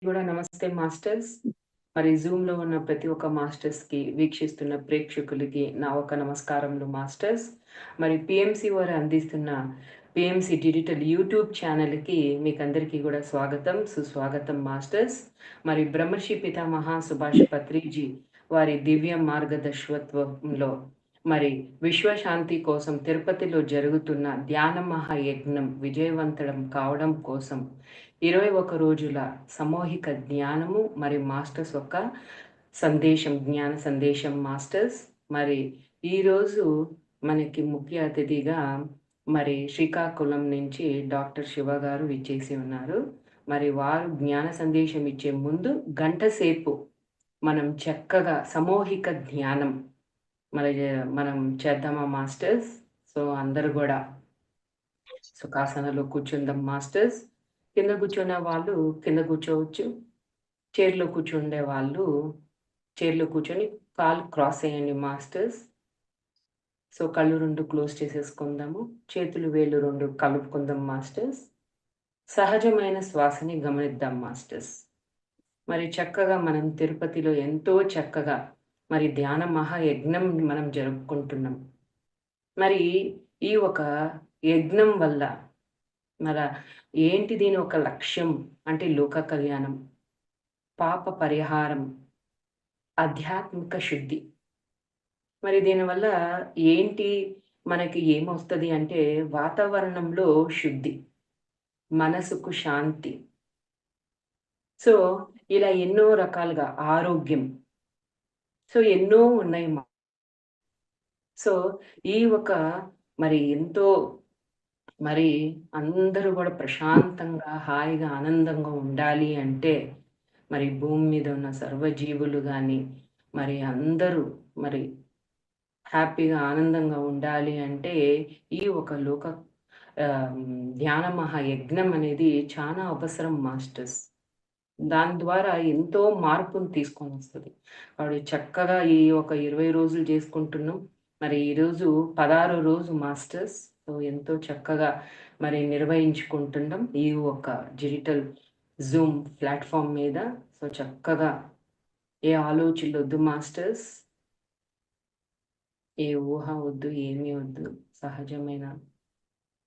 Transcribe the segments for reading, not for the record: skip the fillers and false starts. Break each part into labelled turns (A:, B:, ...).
A: కూడా నమస్తే మాస్టర్స్. మరి జూమ్‌లో ఉన్న ప్రతి ఒక్క మాస్టర్స్‌కి, వీక్షిస్తున్న ప్రేక్షకులకి నా ఒక నమస్కారములు మాస్టర్స్. మరి పిఎంసి వారు అందిస్తున్న పిఎంసి డిజిటల్ యూట్యూబ్ ఛానల్‌కి మీకందరికీ కూడా స్వాగతం, సుస్వాగతం మాస్టర్స్. మరి బ్రహ్మర్షి పితామహ సుభాష్ పత్రిజీ వారి దివ్య మార్గదర్శకత్వంలో మరి విశ్వశాంతి కోసం తిరుపతిలో జరుగుతున్న ధ్యాన మహాయజ్ఞం విజయవంతం కావడం కోసం 21 రోజుల సామూహిక జ్ఞానము మరి మాస్టర్స్ యొక్క జ్ఞాన సందేశం మాస్టర్స్. మరి ఈరోజు మనకి ముఖ్య అతిథిగా మరి శ్రీకాకుళం నుంచి డాక్టర్ శివ గారు విచ్చేసి ఉన్నారు. మరి వారు జ్ఞాన సందేశం ఇచ్చే ముందు గంట సేపు మనం చక్కగా సామూహిక ధ్యానం మనం చేద్దామా మాస్టర్స్? సో అందరూ కూడా సుఖాసనలో కూర్చుందాం మాస్టర్స్. కింద కూర్చునే వాళ్ళు కింద కూర్చోవచ్చు. చైర్లో కూర్చుండే వాళ్ళు చైర్లో కూర్చొని కాలు క్రాస్ అయ్యండి మాస్టర్స్. సో కళ్ళు 2 క్లోజ్ చేసేసుకుందాము. చేతులు వేళ్ళు 2 కలుపుకుందాం మాస్టర్స్. సహజమైన శ్వాసని గమనిద్దాం మాస్టర్స్. మరి చక్కగా మనం తిరుపతిలో ఎంతో చక్కగా మరి ధ్యాన మహాయజ్ఞం మనం జరుపుకుంటున్నాం. మరి ఈ ఒక యజ్ఞం వల్ల మరి ఏంటి దీని ఒక లక్ష్యం అంటే లోక కళ్యాణం, పాప పరిహారం, ఆధ్యాత్మిక శుద్ధి. మరి దీనివల్ల ఏంటి మనకి ఏమొస్తుంది అంటే వాతావరణంలో శుద్ధి, మనసుకు శాంతి. సో ఇలా ఎన్నో రకాలుగా ఆరోగ్యం. సో ఎన్నో ఉన్నాయి. సో ఈ ఒక మరి ఎంతో మరి అందరూ కూడా ప్రశాంతంగా, హాయిగా, ఆనందంగా ఉండాలి అంటే మరి భూమి మీద ఉన్న సర్వజీవులు గాని మరి అందరూ మరి హ్యాపీగా, ఆనందంగా ఉండాలి అంటే ఈ ఒక ధ్యాన మహాయజ్ఞం అనేది చాలా అవసరం మాస్టర్స్. దాని ద్వారా ఎంతో మార్పును తీసుకొనొస్తది. వాడు చక్కగా ఈ ఒక 20 రోజులు చేసుకుంటున్నాం. మరి ఈరోజు 16 రోజు మాస్టర్స్. సో ఎంతో చక్కగా మరి నిర్వహించుకుంటున్నాం ఈ ఒక డిజిటల్ జూమ్ ప్లాట్‌ఫామ్ మీద. సో చక్కగా ఏ ఆలోచనలొద్దు మాస్టర్స్. ఏ ఊహ వద్దు, ఏమీ వద్దు. సహజమైన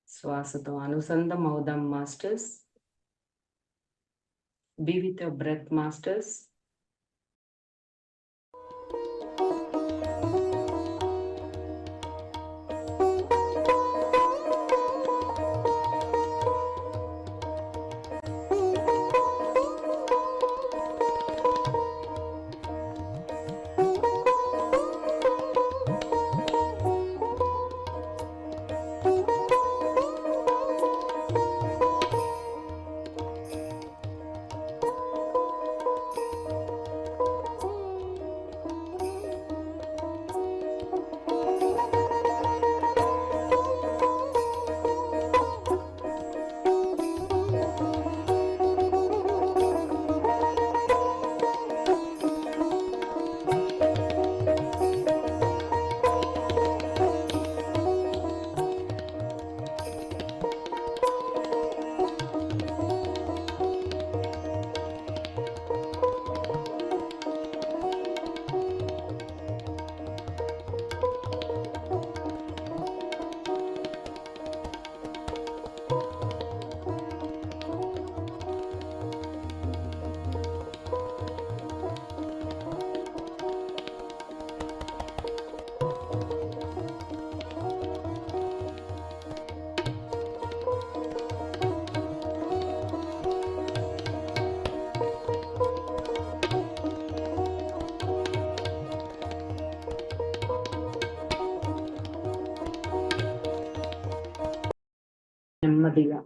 A: శ్వాసతో అనుసంధం అవుదాం masters. Be with your breath masters. నెమ్మదిగా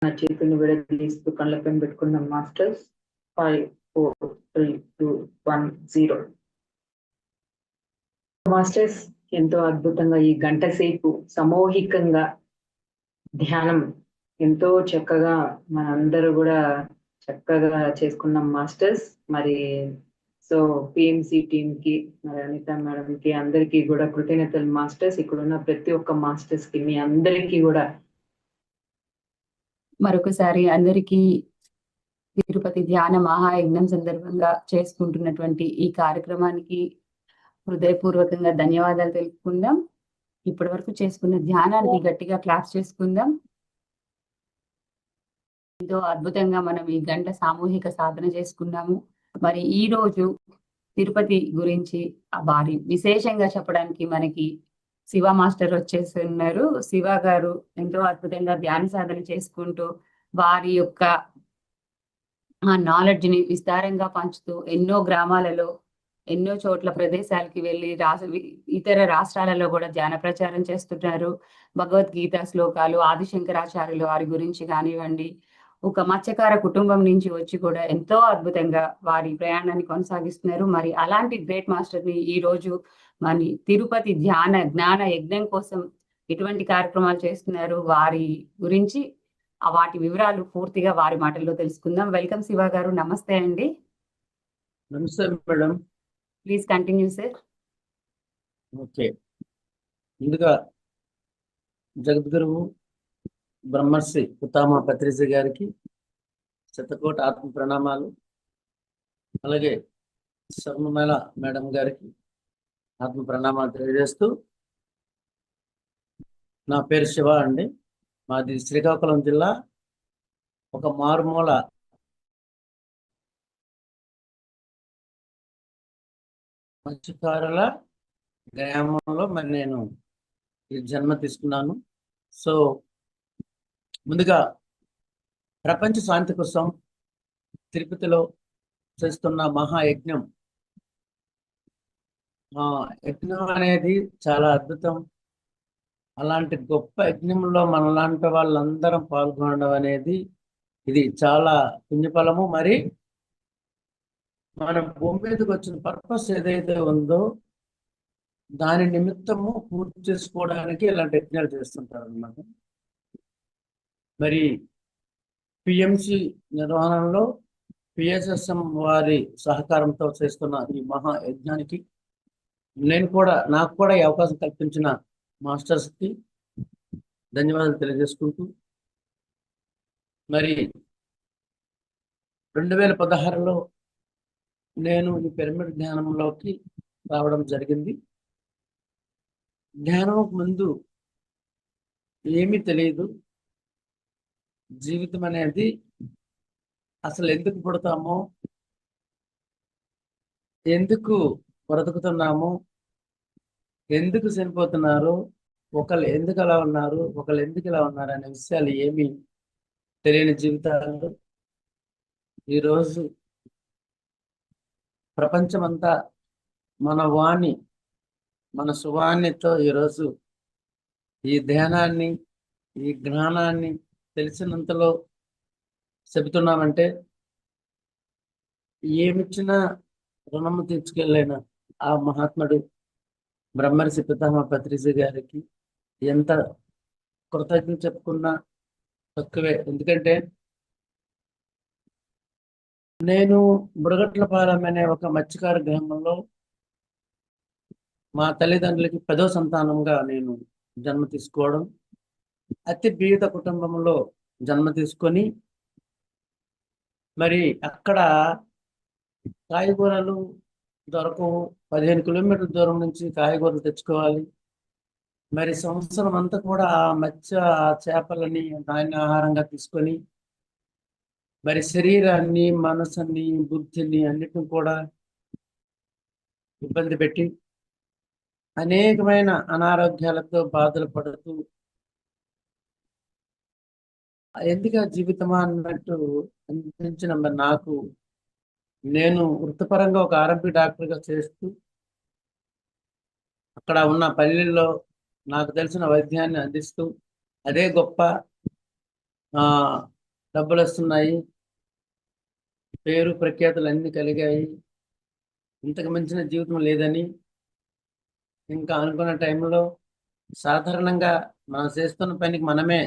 A: నా చేతులు విడదీస్తూ కళ్ళపైన పెట్టుకుందాం మాస్టర్స్. 5 4 3 2 1 0. మాస్టర్స్ ఎంతో అద్భుతంగా ఈ గంట సేపు సామూహికంగా ధ్యానం ఎంతో చక్కగా మనందరూ కూడా చక్కగా చేసుకున్నాం మాస్టర్స్. మరి సో పిఎంసి టీమ్ కి మరి అనిత మేడం కి అందరికీ కూడా కృతజ్ఞతలు మాస్టర్స్. ఇక్కడ ఉన్న ప్రతి ఒక్క మాస్టర్స్ కి మీ అందరికీ కూడా
B: మరొకసారి అందరికీ తిరుపతి ధ్యాన మహాయజ్ఞం సందర్భంగా చేసుకుంటున్నటువంటి ఈ కార్యక్రమానికి హృదయపూర్వకంగా ధన్యవాదాలు తెలుపుకుందాం. ఇప్పటి వరకు చేసుకున్న ధ్యానానికి గట్టిగా క్లాప్స్ చేసుకుందాం. ఎంతో అద్భుతంగా మనం ఈ గంట సామూహిక సాధన చేసుకున్నాము. మరి ఈ రోజు తిరుపతి గురించి వారి విశేషంగా చెప్పడానికి మనకి శివ మాస్టర్ వచ్చేసి ఉన్నారు. శివ గారు ఎంతో అద్భుతంగా ధ్యాన సాధన చేసుకుంటూ వారి యొక్క ఆ నాలెడ్జ్ ని విస్తారంగా పంచుతూ ఎన్నో గ్రామాలలో ఎన్నో చోట్ల ప్రదేశాలకి వెళ్ళి ఇతర రాష్ట్రాలలో కూడా ధ్యాన ప్రచారం చేస్తున్నారు. భగవద్గీత శ్లోకాలు ఆదిశంకరాచార్యులు వారి గురించి కానివ్వండి, ఒక మత్స్యకార కుటుంబం నుంచి వచ్చి కూడా ఎంతో అద్భుతంగా వారి ప్రయాణాన్ని కొనసాగిస్తున్నారు. మరి అలాంటి గ్రేట్ మాస్టర్ ని ఈ రోజు మరి తిరుపతి ధ్యాన జ్ఞాన యజ్ఞం కోసం ఎటువంటి కార్యక్రమాలు చేస్తున్నారు వారి గురించి వాటి వివరాలు పూర్తిగా వారి మాటల్లో తెలుసుకుందాం. వెల్కమ్ శివ గారు. నమస్తే అండి.
C: నమస్తే madam.
B: Please continue sir.
C: Okay, ముందుగా జగద్గురువు బ్రహ్మర్షి పితామహ పత్రిజీ గారికి శతకోటి ఆత్మ ప్రణామాలు. అలాగే స్వర్ణమేళ మేడం గారికి ఆత్మ ప్రణామాలు తెలియజేస్తూ, నా పేరు శివ అండి. మాది శ్రీకాకుళం జిల్లా ఒక మారుమూల మత్స్యకారుల గ్రామంలో మరి నేను ఈ జన్మ తీసుకున్నాను. సో ముందుగా ప్రపంచ శాంతి కోసం తిరుపతిలో చేస్తున్న మహాయజ్ఞం, యజ్ఞం అనేది చాలా అద్భుతం. అలాంటి గొప్ప యజ్ఞంలో మనలాంటి వాళ్ళందరం పాల్గొనడం అనేది ఇది చాలా పుణ్యఫలము. మరి మన భూమి మీదకి వచ్చిన పర్పస్ ఏదైతే ఉందో దాని నిమిత్తము పూర్తి చేసుకోవడానికి ఇలాంటి యజ్ఞాలు చేస్తుంటారు అన్నమాట. మరి పిఎంసి నిర్వహణలో పిఎస్ఎస్ఎం వారి సహకారంతో చేస్తున్న ఈ మహాయజ్ఞానికి నాకు కూడా ఈ అవకాశం కల్పించిన మాస్టర్స్కి ధన్యవాదాలు తెలియజేసుకుంటూ, మరి 2016లో నేను ఈ పిరమిడ్ ధ్యానంలోకి రావడం జరిగింది. ధ్యానం ముందు ఏమీ తెలియదు. జీవితం అనేది అసలు ఎందుకు పుడతామో, ఎందుకు బ్రతుకుతున్నామో, ఎందుకు చనిపోతున్నారు, ఒకళ్ళు ఎందుకు అలా ఉన్నారు, ఒకళ్ళు ఎందుకు ఇలా ఉన్నారు అనే విషయాలు ఏమీ తెలియని జీవితాలు ఈరోజు ప్రపంచమంతా మన సువాణితో ఈరోజు ఈ ధ్యానాన్ని, ఈ జ్ఞానాన్ని తెలిసినంతలో చెబుతున్నామంటే ఏమిచ్చినా రుణము తీర్చుకెళ్ళిన ఆ మహాత్ముడు బ్రహ్మర్షి పితామహ పత్రిజీ గారికి ఎంత కృతజ్ఞత చెప్పుకున్నా తక్కువే. ఎందుకంటే నేను బుడగట్లపాలెం అనే ఒక మత్స్యకార గ్రామంలో మా తల్లిదండ్రులకి 10వ సంతానంగా నేను జన్మ తీసుకోవడం, అతి బీద కుటుంబంలో జన్మ తీసుకొని మరి అక్కడ కాయగూరలు దొరకవు. 15 కిలోమీటర్ల దూరం నుంచి కాయగూరలు తెచ్చుకోవాలి. మరి సంవత్సరం అంతా కూడా ఆ మత్స్య చేపలని దాన్ని ఆహారంగా తీసుకొని మరి శరీరాన్ని, మనసుని, బుద్ధిని అన్నిటిని కూడా ఇబ్బంది పెట్టి అనేకమైన అనారోగ్యాలతో బాధలు పడుతూ ఎందుకు జీవితమా అన్నట్టు అనిపించిన మరి నాకు, నేను వృత్తిపరంగా ఒక ఆర్ఎంపీ డాక్టర్గా చేస్తూ అక్కడ ఉన్న పల్లెల్లో నాకు తెలిసిన వైద్యాన్ని అందిస్తూ అదే గొప్ప, డబ్బులు వస్తున్నాయి, పేరు ప్రఖ్యాతులు అన్నీ కలిగాయి, ఇంతకు మించిన జీవితం లేదని ఇంకా అనుకున్న టైంలో సాధారణంగా మనం చేస్తున్న పనికి మనమే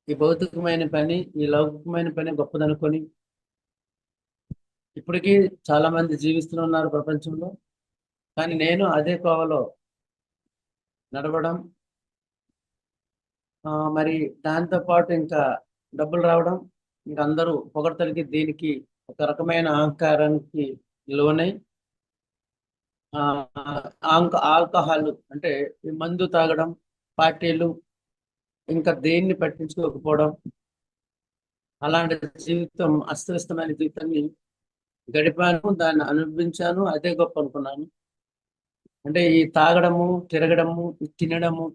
C: ఈ భౌతికమైన పని, ఈ లౌకికమైన పని గొప్పదనుకొని ఇప్పటికీ చాలా మంది జీవిస్తున్నారు ప్రపంచంలో. కానీ నేను అదే కోవలో నడవడం, మరి దాంతోపాటు ఇంకా డబ్బులు రావడం, ఇంక అందరూ పొగడ్తలకి దీనికి ఒక రకమైన అహంకారానికి లోనై ఆల్కహాల్ అంటే ఈ మందు తాగడం, పార్టీలు, ఇంకా దేన్ని పట్టించుకోకపోవడం, అలాంటి జీవితం, అస్తవ్యస్తమైన జీవితాన్ని గడిపాను, దాన్ని అనుభవించాను, అదే గొప్ప అనుకున్నాను. అంటే ఈ తాగడము, తిరగడము, ఈ తినడము,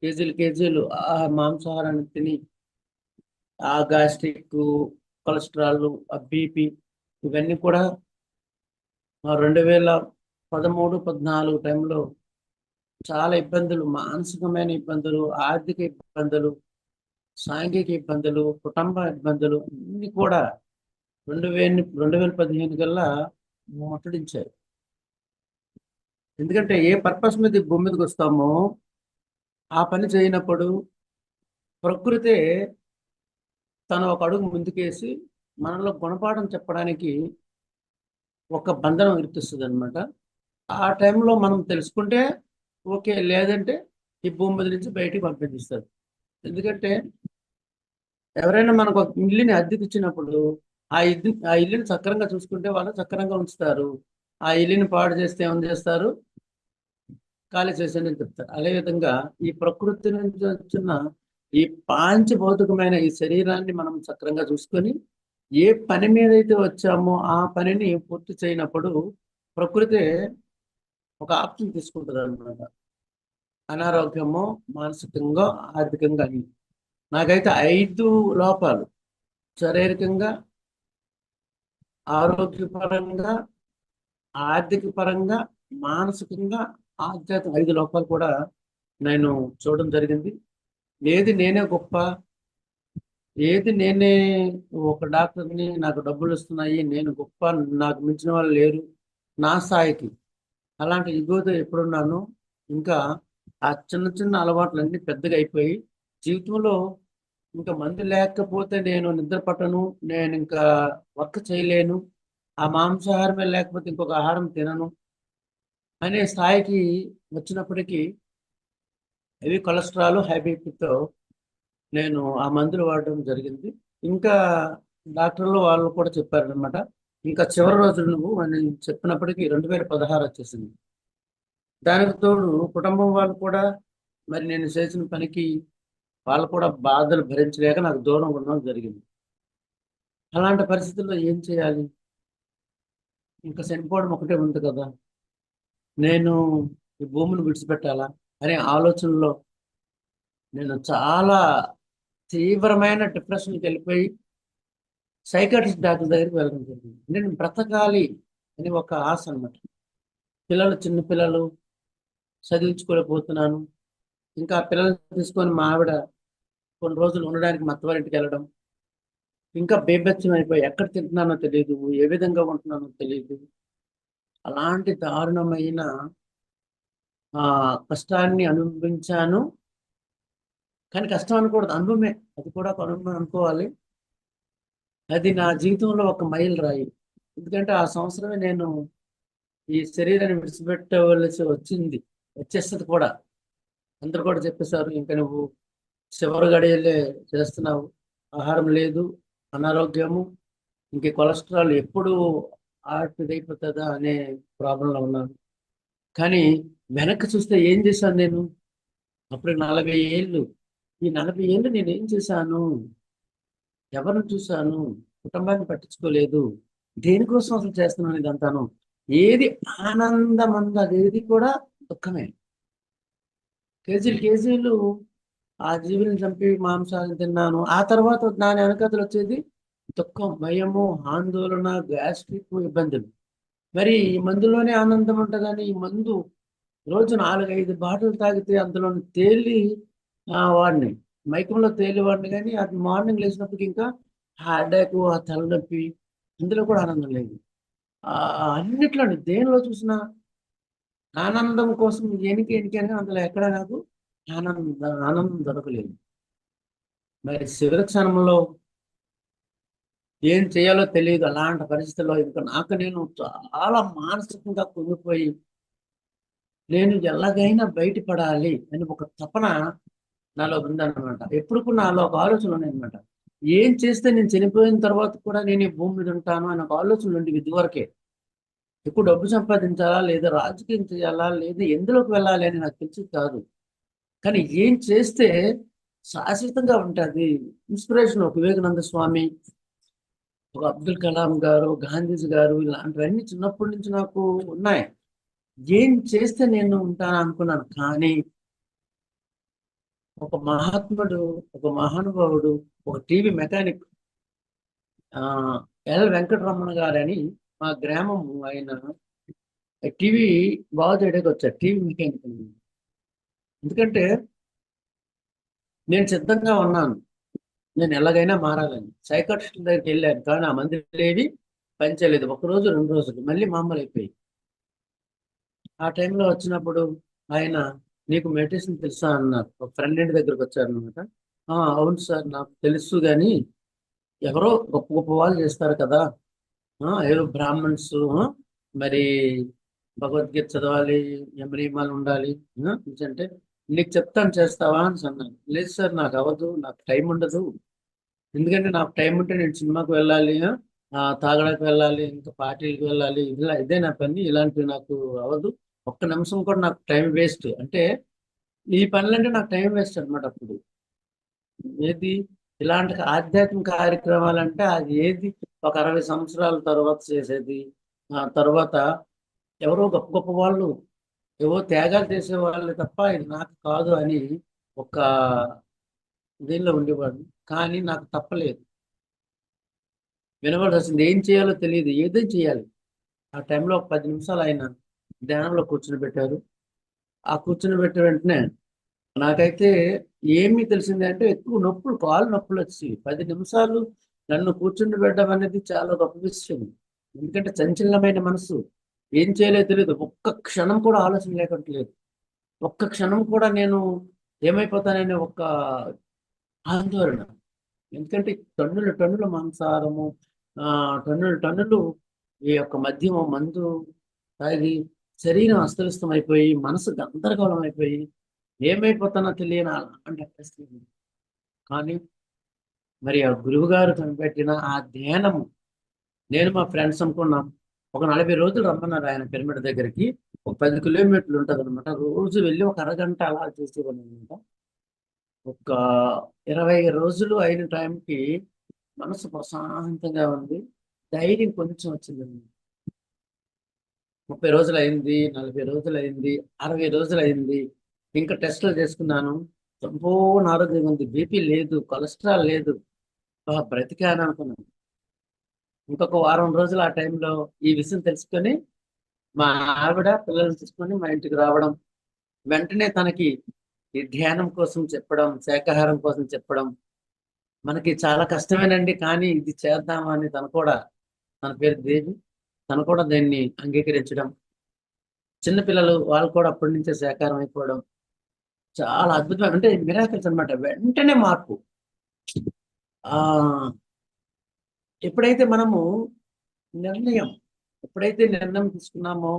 C: కేజీలు కేజీలు ఆ మాంసాహారాన్ని తిని ఆ గ్యాస్ట్రిక్, కొలెస్ట్రాల్, ఆ బీపీ ఇవన్నీ కూడా 2013-14 టైంలో చాలా ఇబ్బందులు, మానసికమైన ఇబ్బందులు, ఆర్థిక ఇబ్బందులు, సాంఘిక ఇబ్బందులు, కుటుంబ ఇబ్బందులు అన్ని కూడా 2015 కల్లా ముట్టడించారు. ఎందుకంటే ఏ పర్పస్ మీద ఈ భూమి మీదకి వస్తామో ఆ పని చేయనప్పుడు ప్రకృతే తను ఒక అడుగు ముందుకేసి మనలో గుణపాఠం చెప్పడానికి ఒక బంధనం విడిపిస్తుంది అనమాట. ఆ టైంలో మనం తెలుసుకుంటే ఓకే, లేదంటే ఈ భూమి మీద నుంచి బయటికి పంపించేస్తారు. ఎందుకంటే ఎవరైనా మనకు ఒక ఇల్లుని అద్దెకి ఇచ్చినప్పుడు ఆ ఇల్లుని సక్రంగా చూసుకుంటే వాళ్ళు సక్రంగా ఉంచుతారు. ఆ ఇల్లుని పాడు చేస్తే ఏమని చేస్తారు, ఖాళీ చేసేయని చెప్తారు. అదే విధంగా ఈ ప్రకృతి నుంచి వచ్చిన ఈ పాంచభౌతికమైన ఈ శరీరాన్ని మనం సక్రంగా చూసుకొని ఏ పని మీద అయితే వచ్చామో ఆ పనిని పూర్తి చేయనప్పుడు ప్రకృతి ఒక ఆప్షన్ తీసుకుంటుంది అనమాట. అనారోగ్యమో, మానసికంగా, ఆర్థికంగా అని. నాకైతే 5 లోపాలు: శారీరకంగా, ఆరోగ్యపరంగా, ఆర్థిక పరంగా, మానసికంగా, ఆధ్యాత్మిక 5 లోపాలు కూడా నేను చూడడం జరిగింది. ఏది నేనే గొప్ప, ఏది నేనే ఒక డాక్టర్ని, నాకు డబ్బులు వస్తున్నాయి, నేను గొప్ప, నాకు మించిన వాళ్ళు లేరు నా స్థాయికి, అలాంటి ఇగోతో ఎప్పుడున్నాను. ఇంకా ఆ చిన్న చిన్న అలవాట్లన్నీ పెద్దగా అయిపోయి జీవితంలో ఇంకా మందు లేకపోతే నేను నిద్ర పట్టను, నేను ఇంకా వర్క్ చేయలేను, ఆ మాంసాహారమే లేకపోతే ఇంకొక ఆహారం తినను అనే స్థాయికి వచ్చినప్పటికీ హెవీ కొలెస్ట్రాల్, హై బీపీతో నేను ఆ మందులు వాడడం జరిగింది. ఇంకా డాక్టర్లు వాళ్ళు కూడా చెప్పారనమాట, ఇంకా చివరి రోజులు నువ్వు అని చెప్పినప్పటికీ 2016 వచ్చేసింది. దానికి తోడు కుటుంబం వాళ్ళు కూడా మరి నేను చేసిన పనికి వాళ్ళు కూడా బాధలు భరించలేక నాకు దూరం ఉండడం జరిగింది. అలాంటి పరిస్థితుల్లో ఏం చేయాలి? ఇంకా చనిపోవడం ఒకటే ఉంది కదా, నేను ఈ భూమిని విడిచిపెట్టాలా అనే ఆలోచనలో నేను చాలా తీవ్రమైన డిప్రెషన్కి వెళ్ళిపోయి సైకాట్రిస్ట్ డాక్టర్ దగ్గరికి వెళ్ళడం జరిగింది. నేను బ్రతకాలి అని ఒక ఆశ అన్నమాట. చిన్న పిల్లలు చదివించుకోలేకపోతున్నాను. ఇంకా పిల్లల్ని తీసుకొని మా ఆవిడ కొన్ని రోజులు ఉండడానికి మా అత్తవారింటికి వెళ్ళడం, ఇంకా బేభత్సం అయిపోయి ఎక్కడ తింటున్నానో తెలియదు, ఏ విధంగా ఉంటున్నానో తెలియదు. అలాంటి దారుణమైన కష్టాన్ని అనుభవించాను. కానీ కష్టం అనకూడదు, అనుభవమే, అది కూడా ఒక అనుభవం అనుకోవాలి. అది నా జీవితంలో ఒక మైలు రాయి. ఎందుకంటే ఆ సంవత్సరమే నేను ఈ శరీరాన్ని విడిచిపెట్టవలసి వచ్చేస్తుంది కూడా. అందరు కూడా చెప్పేశారు, ఇంకా నువ్వు చివరి గడియలే చేస్తున్నావు, ఆహారం లేదు, అనారోగ్యము, ఇంక కొలెస్ట్రాల్ ఎప్పుడు అయిపోతుందా అనే ప్రాబ్లంలో ఉన్నాను. కానీ వెనక్కి చూస్తే ఏం చేశాను నేను? అప్పుడు 40 ఏళ్ళు. ఈ 40 ఏళ్ళు నేను ఏం చేశాను? ఎవరిని చూశాను? కుటుంబాన్ని పట్టించుకోలేదు. దేనికోసం అసలు చేస్తున్నాను ఇదంతాను? ఏది ఆనందం అంది, అదేది కూడా దుఃఖమే. కేజీలు ఆ జీవులను చంపి మాంసాలను తిన్నాను. ఆ తర్వాత దాని వెనకతలు వచ్చేది దుఃఖం, భయము, ఆందోళన, గ్యాస్ట్రిక్ ఇబ్బందులు. మరి ఈ మందులోనే ఆనందం ఉంటుందని ఈ మందు రోజు 4-5 బాటిల్ తాగితే అందులో తేలి వాడిని మైకంలో తేలి వాడిని, కానీ అది మార్నింగ్ లేచినప్పటికి ఇంకా హార్ట్, ఆ తలనొప్పి, ఇందులో కూడా ఆనందం లేదు. అన్నిట్లోని దేనిలో చూసినా ఆనందం కోసం ఎనికి అని అందులో ఎక్కడ నాకు ఆనందం దొరకలేదు. మరి చివరి క్షణంలో ఏం చేయాలో తెలియదు. అలాంటి పరిస్థితుల్లో ఇంకా నాకు నేను చాలా మానసికంగా కుంగిపోయి నేను ఎలాగైనా బయటపడాలి అని ఒక తపన నాలో ఉందన్నమాట. ఎప్పుడు నాలో ఒక ఆలోచన ఉన్నాయన్నమాట. ఏం చేస్తే నేను చనిపోయిన తర్వాత కూడా నేను ఈ భూమి మీద ఉంటాను అనే ఒక ఆలోచనలు ఉండేవి ఇదివరకే. ఎక్కువ డబ్బు సంపాదించాలా, లేదా రాజకీయం చేయాలా, లేదా ఎందులోకి వెళ్ళాలి అని నాకు తెలిసి కాదు. కానీ ఏం చేస్తే శాశ్వతంగా ఉంటుంది. ఇన్స్పిరేషన్ ఒక వివేకానంద స్వామి, ఒక అబ్దుల్ కలాం గారు, గాంధీజీ గారు, ఇలాంటివన్నీ చిన్నప్పటి నుంచి నాకు ఉన్నాయి. ఏం చేస్తే నేను ఉంటాను అనుకున్నాను. కానీ ఒక మహాత్ముడు, ఒక మహానుభావుడు, ఒక టీవీ మెకానిక్, ఆ ఎల్ వెంకటరమణ గారని మా గ్రామం, ఆయన టీవీ బాగు చేయడానికి వచ్చారు, టీవీ మెకానిక్. ఎందుకంటే నేను సిద్ధంగా ఉన్నాను, నేను ఎలాగైనా మారాలని. సైకాట్రిస్ట్ దగ్గరికి వెళ్ళాను, కానీ ఆ మందులు ఏవి పనిచేయలేదు. ఒక రోజు 2 రోజులు మళ్ళీ మామూలు అయిపోయి. ఆ టైంలో వచ్చినప్పుడు ఆయన, నీకు మెడిటేషన్ తెలుసా అన్నారు. ఒక ఫ్రెండ్ ఇంటి దగ్గరకు వచ్చారనమాట. అవును సార్, నాకు తెలుసు, కానీ ఎవరో గొప్ప గొప్ప వాళ్ళు చేస్తారు కదా, ఏదో బ్రాహ్మణ్స్, మరి భగవద్గీత చదవాలి, యమనియమాలు ఉండాలి, అంటే నీకు చెప్తాను చేస్తావా అని అన్నాను. లేదు సార్, నాకు అవ్వదు, నాకు టైం ఉండదు. ఎందుకంటే నాకు టైం ఉంటే నేను సినిమాకి వెళ్ళాలి, తాగడానికి వెళ్ళాలి, ఇంకా పార్టీలకు వెళ్ళాలి, ఇదే నా పని. ఇలాంటివి నాకు అవ్వదు. ఒక్క నిమిషం కూడా నాకు టైం వేస్ట్. అంటే ఈ పనులంటే నాకు టైం వేస్ట్ అనమాట. అప్పుడు ఏది ఇలాంటి ఆధ్యాత్మిక కార్యక్రమాలంటే అది ఏది ఒక 60 సంవత్సరాల తర్వాత చేసేది. ఆ తర్వాత ఎవరో గొప్ప గొప్ప వాళ్ళు ఏవో త్యాగాలు చేసేవాళ్ళు తప్ప ఇది నాకు కాదు అని ఒక దీనిలో ఉండేవాడు. కానీ నాకు తప్పలేదు, వినవలసింది. ఏం చేయాలో తెలియదు, ఏదో చేయాలి. ఆ టైంలో ఒక 10 నిమిషాలు ఆయన ధ్యానంలో కూర్చుని పెట్టారు. ఆ కూర్చుని పెట్టిన వెంటనే నాకైతే ఏమీ తెలిసింది అంటే, ఎక్కువ నొప్పులు, కాళ్ళు నొప్పులు వచ్చి 10 నిమిషాలు నన్ను కూర్చుని పెట్టడం అనేది చాలా గొప్ప విషయం. ఎందుకంటే చంచలమైన మనసు, ఏం చేయలేదో తెలియదు. ఒక్క క్షణం కూడా ఆలోచన లేకట్లేదు. ఒక్క క్షణం కూడా నేను ఏమైపోతాననే ఒక ఆందోళన. ఎందుకంటే టన్నుల టన్నుల మాంసాహారము, టన్నుల టన్నులు ఈ యొక్క మద్యము, మందు తాగి శరీరం అస్తవ్యస్తం అయిపోయి, మనసు గందరగోళం అయిపోయి, ఏమైపోతానో తెలియని అలాంటి పరిస్థితి ఉంది. కానీ మరి ఆ గురువు గారు కనిపెట్టిన ఆ ధ్యానము, నేను మా ఫ్రెండ్స్ అనుకున్నాం. ఒక 40 రోజులు రమ్మన్నారు ఆయన పిరమిడ్ దగ్గరికి. ఒక 10 కిలోమీటర్లు ఉంటుంది అనమాట. రోజు వెళ్ళి ఒక అరగంట అలా చేసేవాళ్ళం అనమాట. ఒక 20 రోజులు అయిన టైంకి మనసు ప్రశాంతంగా ఉంది, ధైర్యం కొంచెం వచ్చిందండి. 30 రోజులు అయింది, 40 రోజులు అయింది, 60 రోజులు అయింది. ఇంకా టెస్టులు చేసుకున్నాను, సంపూర్ణ ఆరోగ్యం ఉంది, బీపీ లేదు, కొలెస్ట్రాల్ లేదు. బ్రతికాను అనుకున్నాను. ఇంకొక వారం రోజులు ఆ టైంలో ఈ విషయం తెలుసుకొని మా ఆవిడ పిల్లల్ని తీసుకొని మా ఇంటికి రావడం, వెంటనే తనకి ఈ ధ్యానం కోసం చెప్పడం, శాకాహారం కోసం చెప్పడం. మనకి చాలా కష్టమేనండి, కానీ ఇది చేద్దామని తను కూడా, తన పేరు దేవి, తను కూడా దీన్ని అంగీకరించడం, చిన్నపిల్లలు వాళ్ళు కూడా అప్పటి నుంచే శాకాహారం అయిపోవడం, చాలా అద్భుతమైన, అంటే మిరాకిల్స్ అనమాట. వెంటనే మార్పు. ఆ ఎప్పుడైతే మనము నిర్ణయం ఎప్పుడైతే నిర్ణయం తీసుకున్నామో,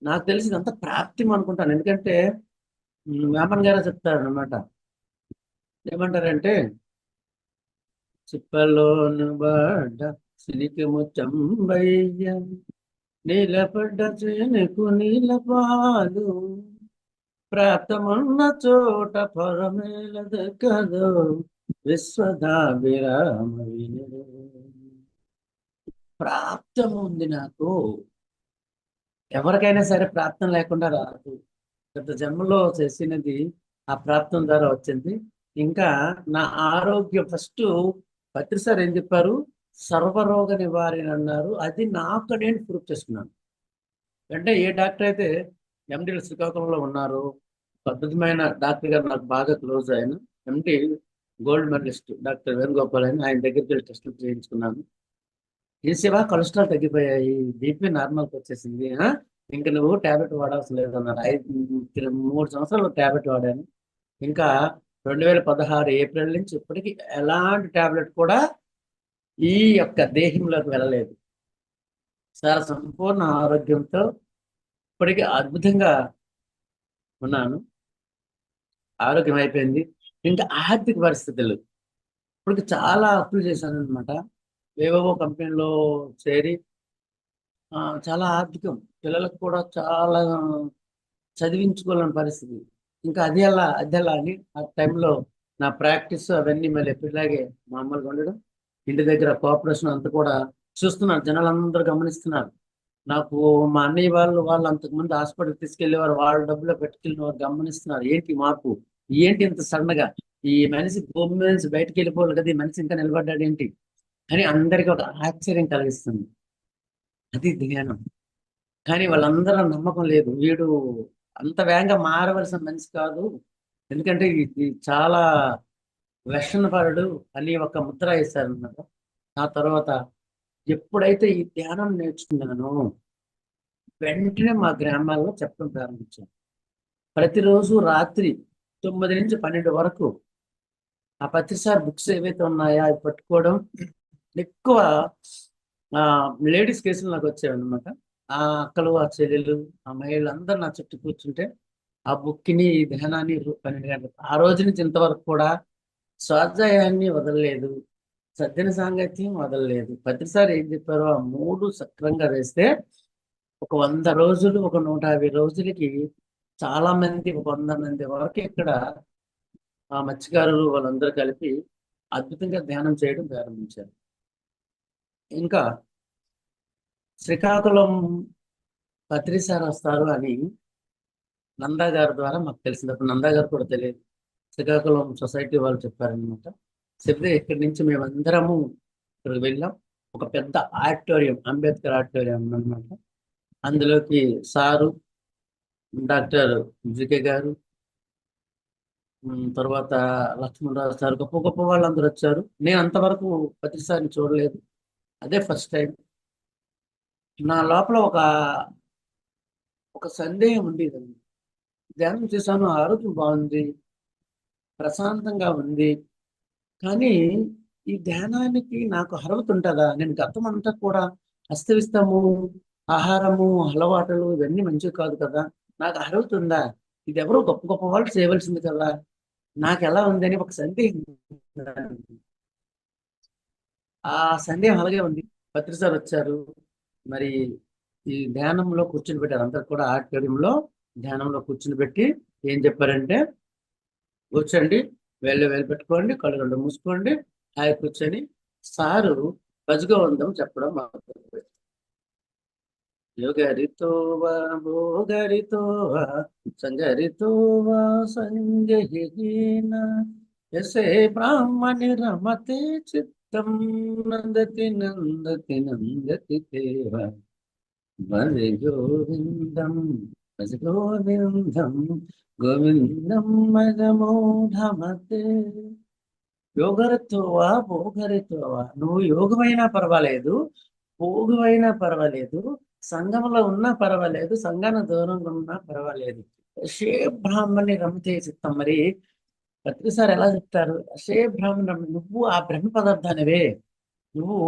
C: నాకు తెలిసి ఇదంతా ప్రాప్తి అనుకుంటాను. ఎందుకంటే వేమన్ గారు చెప్తారు అనమాట. ఏమంటారంటే, చిప్పలోను బాడ సినికి ముచ్చంబయ్య, నీలపడ్డ చేనుకు నీల పాలు, ప్రాప్తమున్న చోట పరమేల దక్కదు, విశ్వదాభిరామ వినుడు. ప్రాప్తం ఉంది నాకు. ఎవరికైనా సరే ప్రాప్తం లేకుండా రాదు. గత జన్మలో చేసినది ఆ ప్రాప్తం ద్వారా వచ్చింది. ఇంకా నా ఆరోగ్యం ఫస్ట్ పత్రి సార్ ఏం చెప్పారు, సర్వరోగ నివారణ అన్నారు. అది నాకు నేను ప్రూవ్ చేసుకున్నాను. అంటే ఏ డాక్టర్ అయితే ఎండి శ్రీకాకుళంలో ఉన్నారు, అద్భుతమైన డాక్టర్ గారు, నాకు బాగా క్లోజ్ ఆయన, ఎండి గోల్డ్ మెడలిస్ట్ డాక్టర్ వేణుగోపాల్ అని, ఆయన దగ్గరికి వెళ్ళి టెస్టులు చేయించుకున్నాను. చేసేవా, కొలెస్ట్రాల్ తగ్గిపోయాయి, బీపీ నార్మల్కి వచ్చేసింది, ఇంకా నువ్వు ట్యాబ్లెట్ వాడాల్సిన లేదన్నారు. 3 సంవత్సరాలు ట్యాబ్లెట్ వాడాను. ఇంకా 2016 ఏప్రిల్ నుంచి ఇప్పటికీ ఎలాంటి ట్యాబ్లెట్ కూడా ఈ యొక్క దేహంలోకి వెళ్ళలేదు. చాలా సంపూర్ణ ఆరోగ్యంతో ఇప్పటికీ అద్భుతంగా ఉన్నాను. ఆరోగ్యం అయిపోయింది. ఇంకా ఆర్థిక పరిస్థితులు, ఇప్పటికి చాలా అప్పులు చేశాను అనమాట. ఏవేవో కంపెనీలో చేరి చాలా ఆర్థికం, పిల్లలకు కూడా చాలా చదివించుకోలేని పరిస్థితి. ఇంకా అది ఎలా అని ఆ టైంలో నా ప్రాక్టీస్ అవన్నీ మళ్ళీ ఎప్పటిలాగే మామూలుగా ఉండడం, ఇంటి దగ్గర కోఆపరేషన్ అంతా కూడా చూస్తున్నారు, జనాలు అందరూ గమనిస్తున్నారు. నాకు మా అన్నయ్య వాళ్ళు అంతకుముందు హాస్పిటల్కి తీసుకెళ్లేవారు, వాళ్ళ డబ్బులో పెట్టుకెళ్ళిన వారు గమనిస్తున్నారు, ఏంటి మార్పు, ఏంటి ఇంత సడన్ గా ఈ మనిషి భూమి మీద నుంచి బయటకు వెళ్ళిపోవాలి కదా, ఈ మనిషి ఇంకా నిలబడ్డాడు ఏంటి అని అందరికీ ఒక ఆశ్చర్యం కలిగిస్తుంది. అది ధ్యానం. కానీ వాళ్ళందరూ నమ్మకం లేదు, వీడు అంత వేగంగా మారవలసిన మనిషి కాదు, ఎందుకంటే ఇది చాలా వ్యసనపరుడు అని ఒక ముద్ర వేశారన్నమాట. ఆ తర్వాత ఎప్పుడైతే ఈ ధ్యానం నేర్చుకున్నానో వెంటనే మా గ్రామాల్లో చెప్పడం ప్రారంభించాను. ప్రతిరోజు రాత్రి 9 నుంచి 12 వరకు ఆ ప్రతిసారి బుక్స్ ఏవైతే ఉన్నాయో అవి పట్టుకోవడం. ఎక్కువ లేడీస్ కేసులు నాకు వచ్చాయి అనమాట. ఆ అక్కలు, ఆ చెల్లెలు, ఆ మహిళలు అందరూ నా చుట్టూ కూర్చుంటే ఆ బుక్ని, ఈ ధ్యానాన్ని 12 గంటలు ఆ రోజు నుంచి ఇంతవరకు కూడా స్వాధ్యాయాన్ని వదలలేదు, సజ్జన సాంగత్యం వదలలేదు. ప్రతిసారి ఏం చెప్పారో ఆ 3 సక్రంగా వేస్తే ఒక 100 రోజులు, ఒక 150 రోజులకి చాలా మంది, ఒక 100 మంది వరకు ఇక్కడ ఆ మత్స్యకారులు వాళ్ళందరూ కలిపి అద్భుతంగా ధ్యానం చేయడం ప్రారంభించారు. ఇంకా శ్రీకాకుళం పత్రిసారి వస్తారు అని నందా గారి ద్వారా మాకు తెలిసింది. అప్పుడు నందా గారు కూడా తెలియదు, శ్రీకాకుళం సొసైటీ వాళ్ళు చెప్పారనమాట. చెప్తే ఇక్కడి నుంచి మేమందరము ఇక్కడికి వెళ్ళాం. ఒక పెద్ద ఆడిటోరియం, అంబేద్కర్ ఆడిటోరియం అన్నమాట. అందులోకి సారు, డాక్టర్ జికే గారు, తర్వాత లక్ష్మణరావు సార్, గొప్ప గొప్ప వాళ్ళందరూ వచ్చారు. నేను అంతవరకు ప్రతిసారి చూడలేదు, అదే ఫస్ట్ టైం. నా లోపల ఒక సందేహం ఉండేదండి. ధ్యానం చేశాను, ఆరోగ్యం బాగుంది, ప్రశాంతంగా ఉంది, కానీ ఈ ధ్యానానికి నాకు అర్హత ఉంటుందా? నేను గతం అంతా కూడా అస్తవ్యస్తము, ఆహారము, అలవాటులు ఇవన్నీ మంచివి కాదు కదా, నాకు అర్హత ఉందా? ఇది ఎవరో గొప్ప గొప్ప వాళ్ళు చేయవలసింది కదా, నాకు ఎలా ఉందని ఒక సందేహం. ఆ సందేహం అలాగే ఉంది. పత్రిసారి వచ్చారు, మరి ఈ ధ్యానంలో కూర్చుని పెట్టారు, అందరు కూడా ఆడిటోరియంలో ధ్యానంలో కూర్చుని పెట్టి ఏం చెప్పారంటే, కూర్చోండి, వేళ్ళు పెట్టుకోండి, కళ్ళు రెండు మూసుకోండి, హాయి కూర్చొని సారు భజగోవిందం చెప్పడం మొదలుపెట్టారు. యోగరితోవా భోగరితోవా సంగరితోవా సంజహీన యసే బ్రాహ్మణి రమతే చిత్తం నందతి నందతి నందతి దేవ భజ గోవిందం భజ గోవిందం గోవిందం మగమూఢమతే. యోగరితోవా భోగరితోవా, నువ్వు యోగమైనా పర్వాలేదు, భోగమైనా పర్వాలేదు, సంఘంలో ఉన్నా పర్వాలేదు, సంఘాన దూరంగా ఉన్నా పర్వాలేదు, షే బ్రాహ్మణి రమతే చిత్తం. మరి ప్రతిసారి ఎలా చెప్తారు, షే బ్రాహ్మణ, నువ్వు ఆ బ్రహ్మ పదార్థానివే, నువ్వు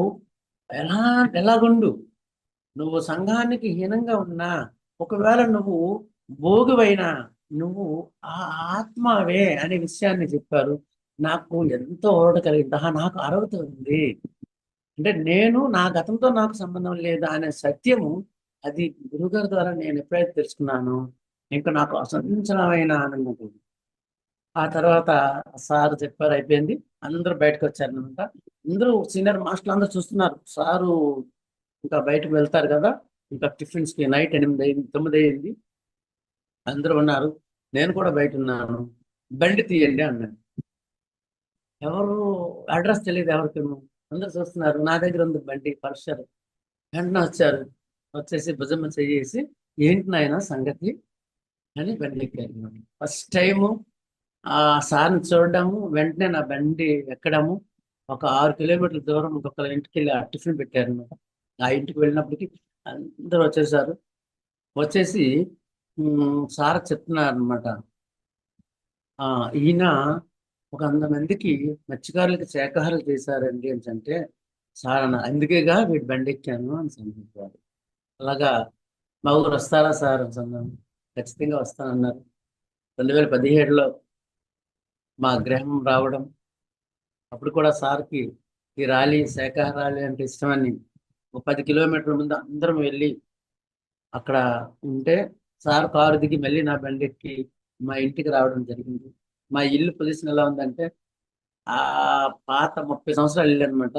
C: ఎలా ఎలాగుండు, నువ్వు సంఘానికి హీనంగా ఉన్నా, ఒకవేళ నువ్వు భోగివైనా, నువ్వు ఆ ఆత్మవే అనే విషయాన్ని చెప్పారు. నాకు ఎంతో ఓరట కలిగింది. నాకు అర్హత ఉంది, అంటే నేను నా గతంతో నాకు సంబంధం లేదా అనే సత్యము, అది గురుగారి ద్వారా నేను ఎప్పుడైతే తెలుసుకున్నానో ఇంకా నాకు అసంచలమైన ఆనందం ఉంది. ఆ తర్వాత సార్ చెప్పారు, అయిపోయింది, అందరూ బయటకు వచ్చారనమాట. అందరూ సీనియర్ మాస్టర్లు అందరూ చూస్తున్నారు, సారు ఇంకా బయటకు వెళ్తారు కదా, ఇంకా టిఫిన్స్కి నైట్ 8 అయింది, 9 అయింది, అందరూ ఉన్నారు, నేను కూడా బయట ఉన్నాను, బండి తీయండి అన్నాను. ఎవరు అడ్రస్ తెలియదు ఎవరికేమో, అందరు చూస్తున్నారు, నా దగ్గర ఉంది బండి, పల్సర్. వెంటనే వచ్చారు, వచ్చేసి భుజమ్మ చేసి, ఏంటి నాయన సంగతి అని బండి ఎక్కారు. ఫస్ట్ టైము ఆ సార్ని చూడడము, వెంటనే నా బండి ఎక్కడము, ఒక 6 కిలోమీటర్ల దూరం ఇంకొక ఇంటికి వెళ్ళి ఆ టిఫిన్ పెట్టారు అనమాట. ఆ ఇంటికి వెళ్ళినప్పటికీ అందరూ వచ్చేసారు. వచ్చేసి సార్ చెప్తున్నారు అనమాట, ఈయన ఒక 100 మందికి మత్స్యకారులకి శాఖాహారాలు చేశారండి అని అంటే, సార్ అన్న అందుకేగా వీటి బండి ఎక్కాను అని సంపించారు. అలాగా మా ఊరు వస్తారా సార్ అని అన్నాను. ఖచ్చితంగా వస్తానన్నారు. 2017లో మా గ్రహం రావడం, అప్పుడు కూడా సార్కి ఈ ర్యాలీ శాఖాహార ర్యాలీ అంటే ఇష్టమని ఒక 10 కిలోమీటర్ల ముందు అందరం వెళ్ళి అక్కడ ఉంటే సార్ కారు దిగి మళ్ళీ నా బండి ఎక్కి మా ఇంటికి రావడం జరిగింది. మా ఇల్లు పొజిషన్ ఎలా ఉందంటే ఆ పాత 30 సంవత్సరాలు ఇల్లు అనమాట.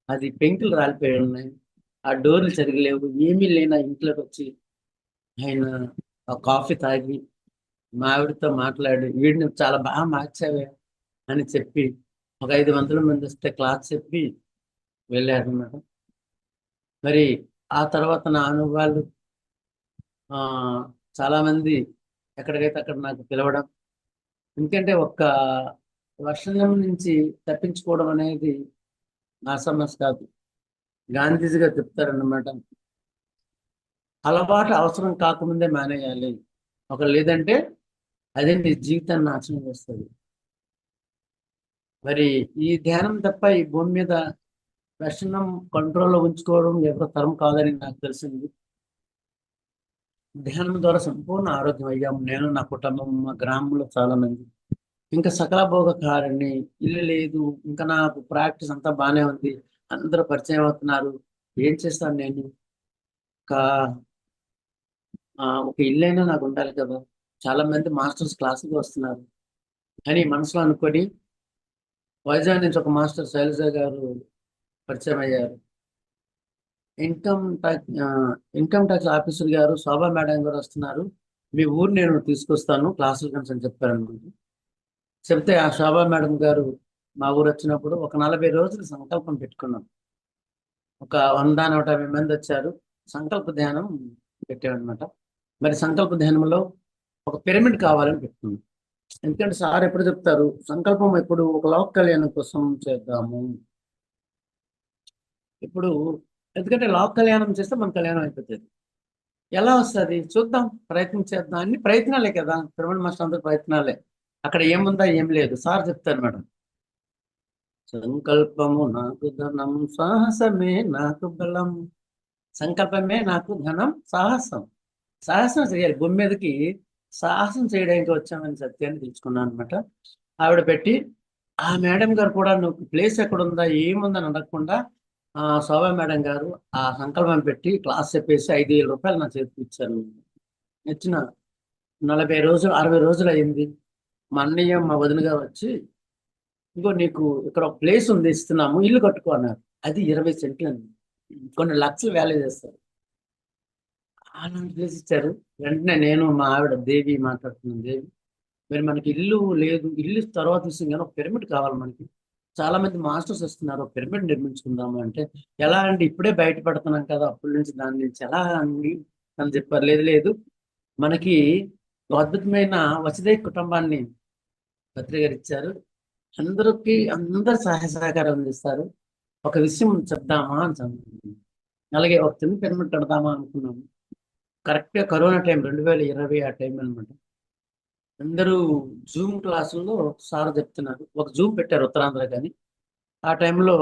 C: అది పెంకులు రాలిపోయి ఉన్నాయి. ఆ డోర్లు సరిగ్గా లేవు. ఏమీ లేని ఆ ఇంట్లోకి వచ్చి ఆయన ఆ కాఫీ తాగి మా ఆవిడతో మాట్లాడి వీడిని చాలా బాగా మార్చావే అని చెప్పి ఒక 500 మంది వస్తే క్లాస్ చెప్పి వెళ్ళారన్నమాట. మరి ఆ తర్వాత నా అనుభవాలు ఆ చాలా మంది ఎక్కడికైతే అక్కడ నాకు పిలవడం, ఎందుకంటే ఒక్క వర్షం నుంచి తప్పించుకోవడం అనేది నా సమస్య కాదు. గాంధీజీ గారు చెప్తారన్నమాట, అలవాటు అవసరం కాకముందే మానేయాలి. ఒక లేదంటే అదే నీ జీవితాన్ని నాశనం చేస్తుంది. మరి ఈ ధ్యానం తప్ప ఈ భూమి మీద వ్యసనం కంట్రోల్లో ఉంచుకోవడం ఎవరి తరం కాదని నాకు తెలిసింది. ధ్యానం ద్వారా సంపూర్ణ ఆరోగ్యం అయ్యాము. నేను, నా కుటుంబం, మా గ్రామంలో చాలా మంది. ఇంకా సకల భోగకారిణి, ఇల్లు లేదు, ఇంకా నాకు ప్రాక్టీస్ అంతా బాగానే ఉంది, అందరూ పరిచయం అవుతున్నారు. ఏం చేస్తాను నేను? ఒక ఒక ఇల్లైనా నాకు ఉండాలి కదా. చాలా మంది మాస్టర్స్ క్లాసుకి వస్తున్నారు అని మనసులో అనుకొని వైజాగ్ నుంచి ఒక మాస్టర్ శైలజ గారు పరిచయం అయ్యారు. ఇన్కమ్ ట్యాక్స్ ఆఫీసర్ గారు శోభా మేడం గారు వస్తున్నారు, మీ ఊరు నేను తీసుకొస్తాను క్లాసులు కనుక చెప్పారనమాట. చెప్తే ఆ శోభా మేడం గారు మా ఊరు వచ్చినప్పుడు ఒక 40 రోజులు సంకల్పం పెట్టుకున్నాం. ఒక 100-150 మంది వచ్చారు. సంకల్ప ధ్యానం పెట్టామన్నమాట. మరి సంకల్ప ధ్యానంలో ఒక పిరమిడ్ కావాలని పెట్టుకున్నాం. ఎందుకంటే సార్ ఎప్పుడు చెప్తారు, సంకల్పం ఎప్పుడు ఒక లోక కళ్యాణం కోసం చేద్దాము. ఇప్పుడు ఎందుకంటే లోక కళ్యాణం చేస్తే మన కళ్యాణం అయిపోతుంది. ఎలా వస్తుంది చూద్దాం, ప్రయత్నం చేద్దాం. అన్ని ప్రయత్నాలే కదా, పిరమిడ్ మాస్టర్ అందరూ ప్రయత్నాలే. అక్కడ ఏముందా ఏం లేదు. సార్ చెప్తారు మేడం, సంకల్పము నాకు ధనం, సాహసమే నాకు బలం. సంకల్పమే నాకు ధనం, సాహసం. సాహసం చేయాలి. భూమి మీదకి సాహసం చేయడానికి వచ్చామని సత్యాన్ని తెలుసుకున్నాను అనమాట. ఆవిడ పెట్టి ఆ మేడం గారు కూడా నువ్వు ప్లేస్ ఎక్కడుందా ఏముందని అడగకుండా శోభా మేడం గారు ఆ సంకల్పం పెట్టి క్లాస్ చెప్పేసి 5,000 రూపాయలు నా చేతికి ఇచ్చారు. ఇచ్చిన 40 రోజులు 60 రోజులు అయింది. మా అన్నయ్య మా వదిన గారు వచ్చి, ఇంకో నీకు ఇక్కడ ఒక ప్లేస్ ఉంది ఇస్తున్నాము, ఇల్లు కట్టుకో అన్నారు. అది 20 సెంట్లు అండి, కొన్ని లక్షలు వాల్యూ చేస్తారు. అలాంటి ప్లేస్ ఇచ్చారు. వెంటనే నేను మా ఆవిడ దేవి మాట్లాడుతున్నాను. దేవి, మరి మనకి ఇల్లు లేదు, ఇల్లు తర్వాత ఇస్తుంది కానీ ఒక పిరమిడ్ కావాలి మనకి. చాలా మంది మాస్టర్స్ వస్తున్నారు, ఒక పిరమిడ్ నిర్మించుకుందాము అంటే, ఎలా అండి ఇప్పుడే బయటపడుతున్నాం కదా అప్పటి నుంచి దాని నుంచి ఎలా అండి అని చెప్పారు. లేదు లేదు, మనకి ఒక అద్భుతమైన వసుదైక కుటుంబాన్ని పత్రిక గారు ఇచ్చారు. అందరికి అందరు సహాయ సహకారం అందిస్తారు. ఒక విషయం చెప్దామా అని చదువుతున్నాను. అలాగే ఒక చిన్న పిరమిడ్ కడదామా అనుకున్నాము. కరెక్ట్గా కరోనా టైం 2020 ఆ టైం అనమాట. అందరూ జూమ్ క్లాసుల్లో సార్ చెప్తున్నారు. ఒక జూమ్ పెట్టారు ఉత్తరాంధ్ర కానీ ఆ టైంలో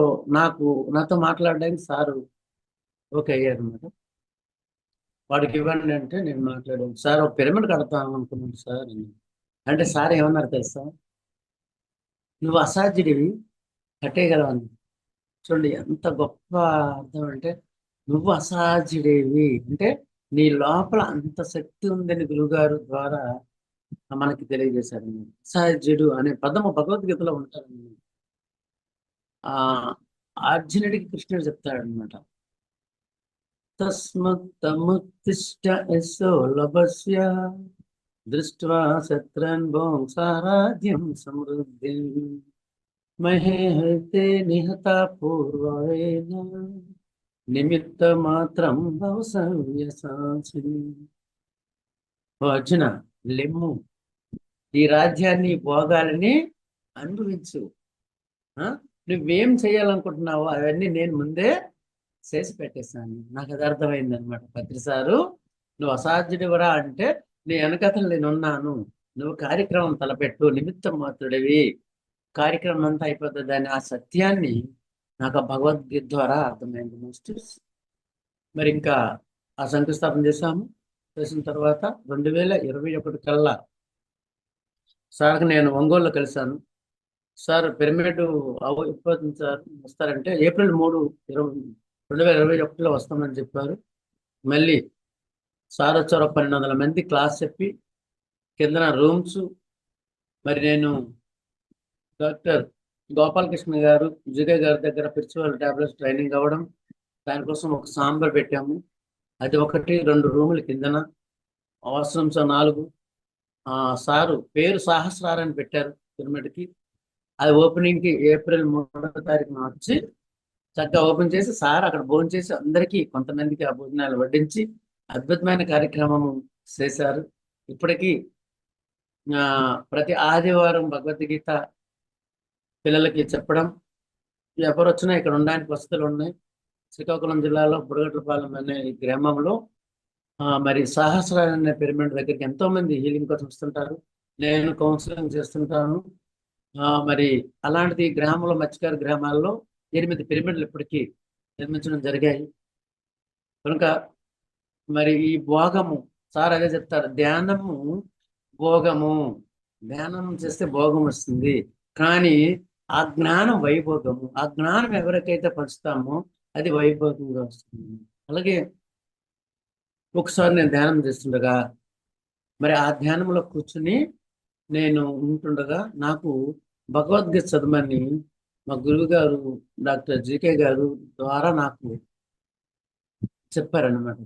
C: నాతో మాట్లాడడానికి సారు ఓకే అయ్యారు అనమాట. వాడికి ఇవ్వండి అంటే నేను మాట్లాడాను. సార్ ఒక పిరమిడ్ కడతాను అనుకున్నాను సార్ అని. అంటే సార్ ఏమన్నారు తెలుసా, నువ్వు అసాధ్యుడివి, కట్టేయగలవని. చూడండి ఎంత గొప్ప అర్థం అంటే, నువ్వు అసాధ్యుడివి అంటే నీ లోపల అంత శక్తి ఉందని గురుగారు ద్వారా మనకి తెలియజేశారు. అసాధ్యుడు అనే పదము భగవద్గీతలో ఉంటారన్నమాట. ఆ అర్జునుడికి కృష్ణుడు చెప్తాడు అనమాట, తస్మత్తముత్తిష్ట యశో లభస్య దృష్ట్వా శత్రన్ భోంసారాధ్యం సమృద్ధి మహేహతే నిహత పూర్వేణ నిమిత్త మాత్రం భవసవ్యసాచి. ఓ అర్జున, లెమ్ము, ఈ రాజ్యాన్ని భోగాలని అనుభవించు. నువ్వేం చేయాలనుకుంటున్నావో అవన్నీ నేను ముందే చేసి పెట్టేశాను. నాకు అది అర్థమైంది అనమాట. పత్రి సారు, నువ్వు అసాధ్యుడివరా అంటే నీ వెనకతలు నేను ఉన్నాను, నువ్వు కార్యక్రమం తలపెట్టు, నిమిత్తం మాత్రుడివి, కార్యక్రమం అంతా అయిపోతుంది అని ఆ సత్యాన్ని నాకు ఆ భగవద్గీత ద్వారా అర్థమైంది మాస్టర్స్. మరి ఇంకా ఆ శంకుస్థాపన చేశాము. చేసిన తర్వాత 2021 కల్లా సార్కి నేను ఒంగోలులో కలిశాను. సార్ పిరమిడ్ అయిపోతుంది సార్, వస్తారంటే ఏప్రిల్ 3, 2021లో వస్తామని చెప్పారు. మళ్ళీ సార్ వచ్చారు, 1200 మంది క్లాస్ చెప్పి కిందన రూమ్స్. మరి నేను డాక్టర్ గోపాలకృష్ణ గారు, జిగయ్ గారి దగ్గర ప్రిన్సిపల్ టాబ్లెట్స్ ట్రైనింగ్ అవ్వడం, దానికోసం ఒక సాంబార్ పెట్టాము. అది 1-2 రూములు కిందన, వాష్రూమ్స్ 4. సారు పేరు సహస్రార్ అని పెట్టారు పిరమిడ్కి. అది ఓపెనింగ్కి ఏప్రిల్ 3వ తారీఖున వచ్చి చక్కగా ఓపెన్ చేసి సార్ అక్కడ భోజనం చేసి అందరికీ కొంతమందికి ఆ భోజనాలు వడ్డించి అద్భుతమైన కార్యక్రమం చేశారు. ఇప్పటికీ ప్రతి ఆదివారం భగవద్గీత పిల్లలకి చెప్పడం, ఎవరు వచ్చినా ఇక్కడ ఉండడానికి వసతులు ఉన్నాయి. శ్రీకాకుళం జిల్లాలో బుడగట్లపాలెం అనే ఈ గ్రామంలో మరి సహస్రార్ అనే పిరమిడ్ దగ్గరికి ఎంతో మంది హీలింగ్ కోసం వస్తుంటారు. నేను కౌన్సిలింగ్ చేస్తుంటాను. మరి అలాంటిది గ్రామంలో, మత్స్యకార గ్రామాల్లో 8 పిరమిడ్లు ఇప్పటికీ నిర్మించడం జరిగాయి. కనుక మరి ఈ భోగము, సార్ అదే చెప్తారు, ధ్యానము భోగము. ధ్యానం చేస్తే భోగం వస్తుంది, కానీ ఆ జ్ఞానం వైభోగము. ఆ జ్ఞానం ఎవరికైతే పంచుతామో అది వైభోగంగా వస్తుంది. అలాగే ఒకసారి నేను ధ్యానం చేస్తుండగా, మరి ఆ ధ్యానంలో కూర్చుని నేను ఉంటుండగా నాకు భగవద్గీత చదవమని మా గురువు గారు డాక్టర్ జీకే గారు ద్వారా నాకు చెప్పారనమాట.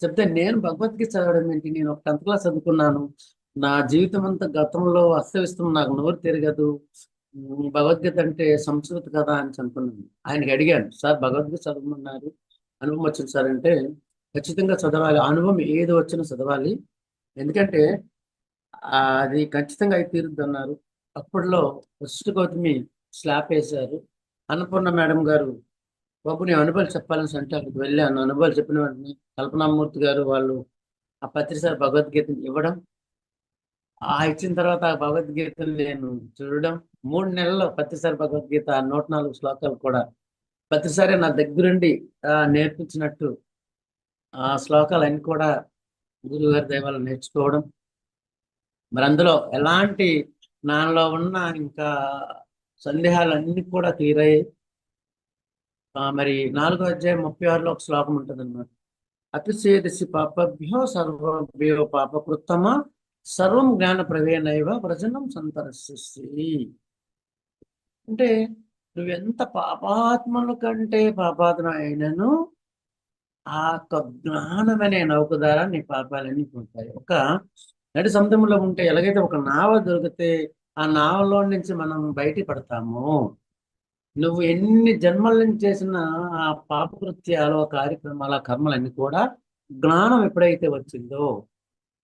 C: చెప్తే నేను భగవద్గీత చదవడం ఏంటి, నేను ఒక 10th క్లాస్ చదువుకున్నాను, నా జీవితం అంతా గతంలో అస్తవ్యస్తం, నాకు నోరు తిరగదు, భగవద్గీత అంటే సంస్కృతి కదా అని అనుకున్నాను. ఆయనకి అడిగాను, సార్ భగవద్గీత చదవమన్నారు, అనుభవం వచ్చింది సార్ అంటే, ఖచ్చితంగా చదవాలి, అనుభవం ఏది వచ్చినా చదవాలి, ఎందుకంటే అది ఖచ్చితంగా అయి తీరుద్ది అన్నారు. అప్పట్లో ఫస్ట్ గౌతమి స్లాప్ వేశారు. అన్నపూర్ణ మేడం గారు, బాబు నీ అనుభవాలు చెప్పాలని అంటే అక్కడికి వెళ్ళాను. అనుభవాలు చెప్పిన వెంటనే కల్పనామూర్తి గారు వాళ్ళు ఆ పత్రిసారి భగవద్గీతను ఇవ్వడం, ఇచ్చిన తర్వాత ఆ భగవద్గీతను నేను చూడడం, 3 నెలల్లో పత్రిసారి భగవద్గీత 104 శ్లోకాలు కూడా ప్రతిసారి నా దగ్గరుండి నేర్పించినట్టు ఆ శ్లోకాలన్నీ కూడా గురువు గారి దయవల్ల నేర్చుకోవడం. మరి అందులో ఎలాంటి నాలో ఉన్న ఇంకా సందేహాలన్నీ కూడా క్లియర్ అయ్యాయి. మరి 4వ అధ్యాయం 36లో ఒక శ్లోకం ఉంటుంది అన్నమాట. అతిశేదసి పాపభ్యో సర్వభ్యో పాపకృత్తమ సర్వం జ్ఞాన ప్రవేణైవ ప్రజనం సంతరస్సి. అంటే నువ్వెంత పాపాత్మల కంటే పాపాత్మ అయినను ఆ యొక్క జ్ఞానమనే నౌక ద్వారా నీ పాపాలన్నీ పోతాయి. ఒక నడి సముద్రంలో ఉంటే ఎలాగైతే ఒక నావ దొరికితే ఆ నావలో నుంచి మనం బయట పడతామో, నువ్వు ఎన్ని జన్మల నుంచి చేసిన ఆ పాపకృత్యాలు, కార్యక్రమాల, కర్మలన్నీ కూడా జ్ఞానం ఎప్పుడైతే వచ్చిందో,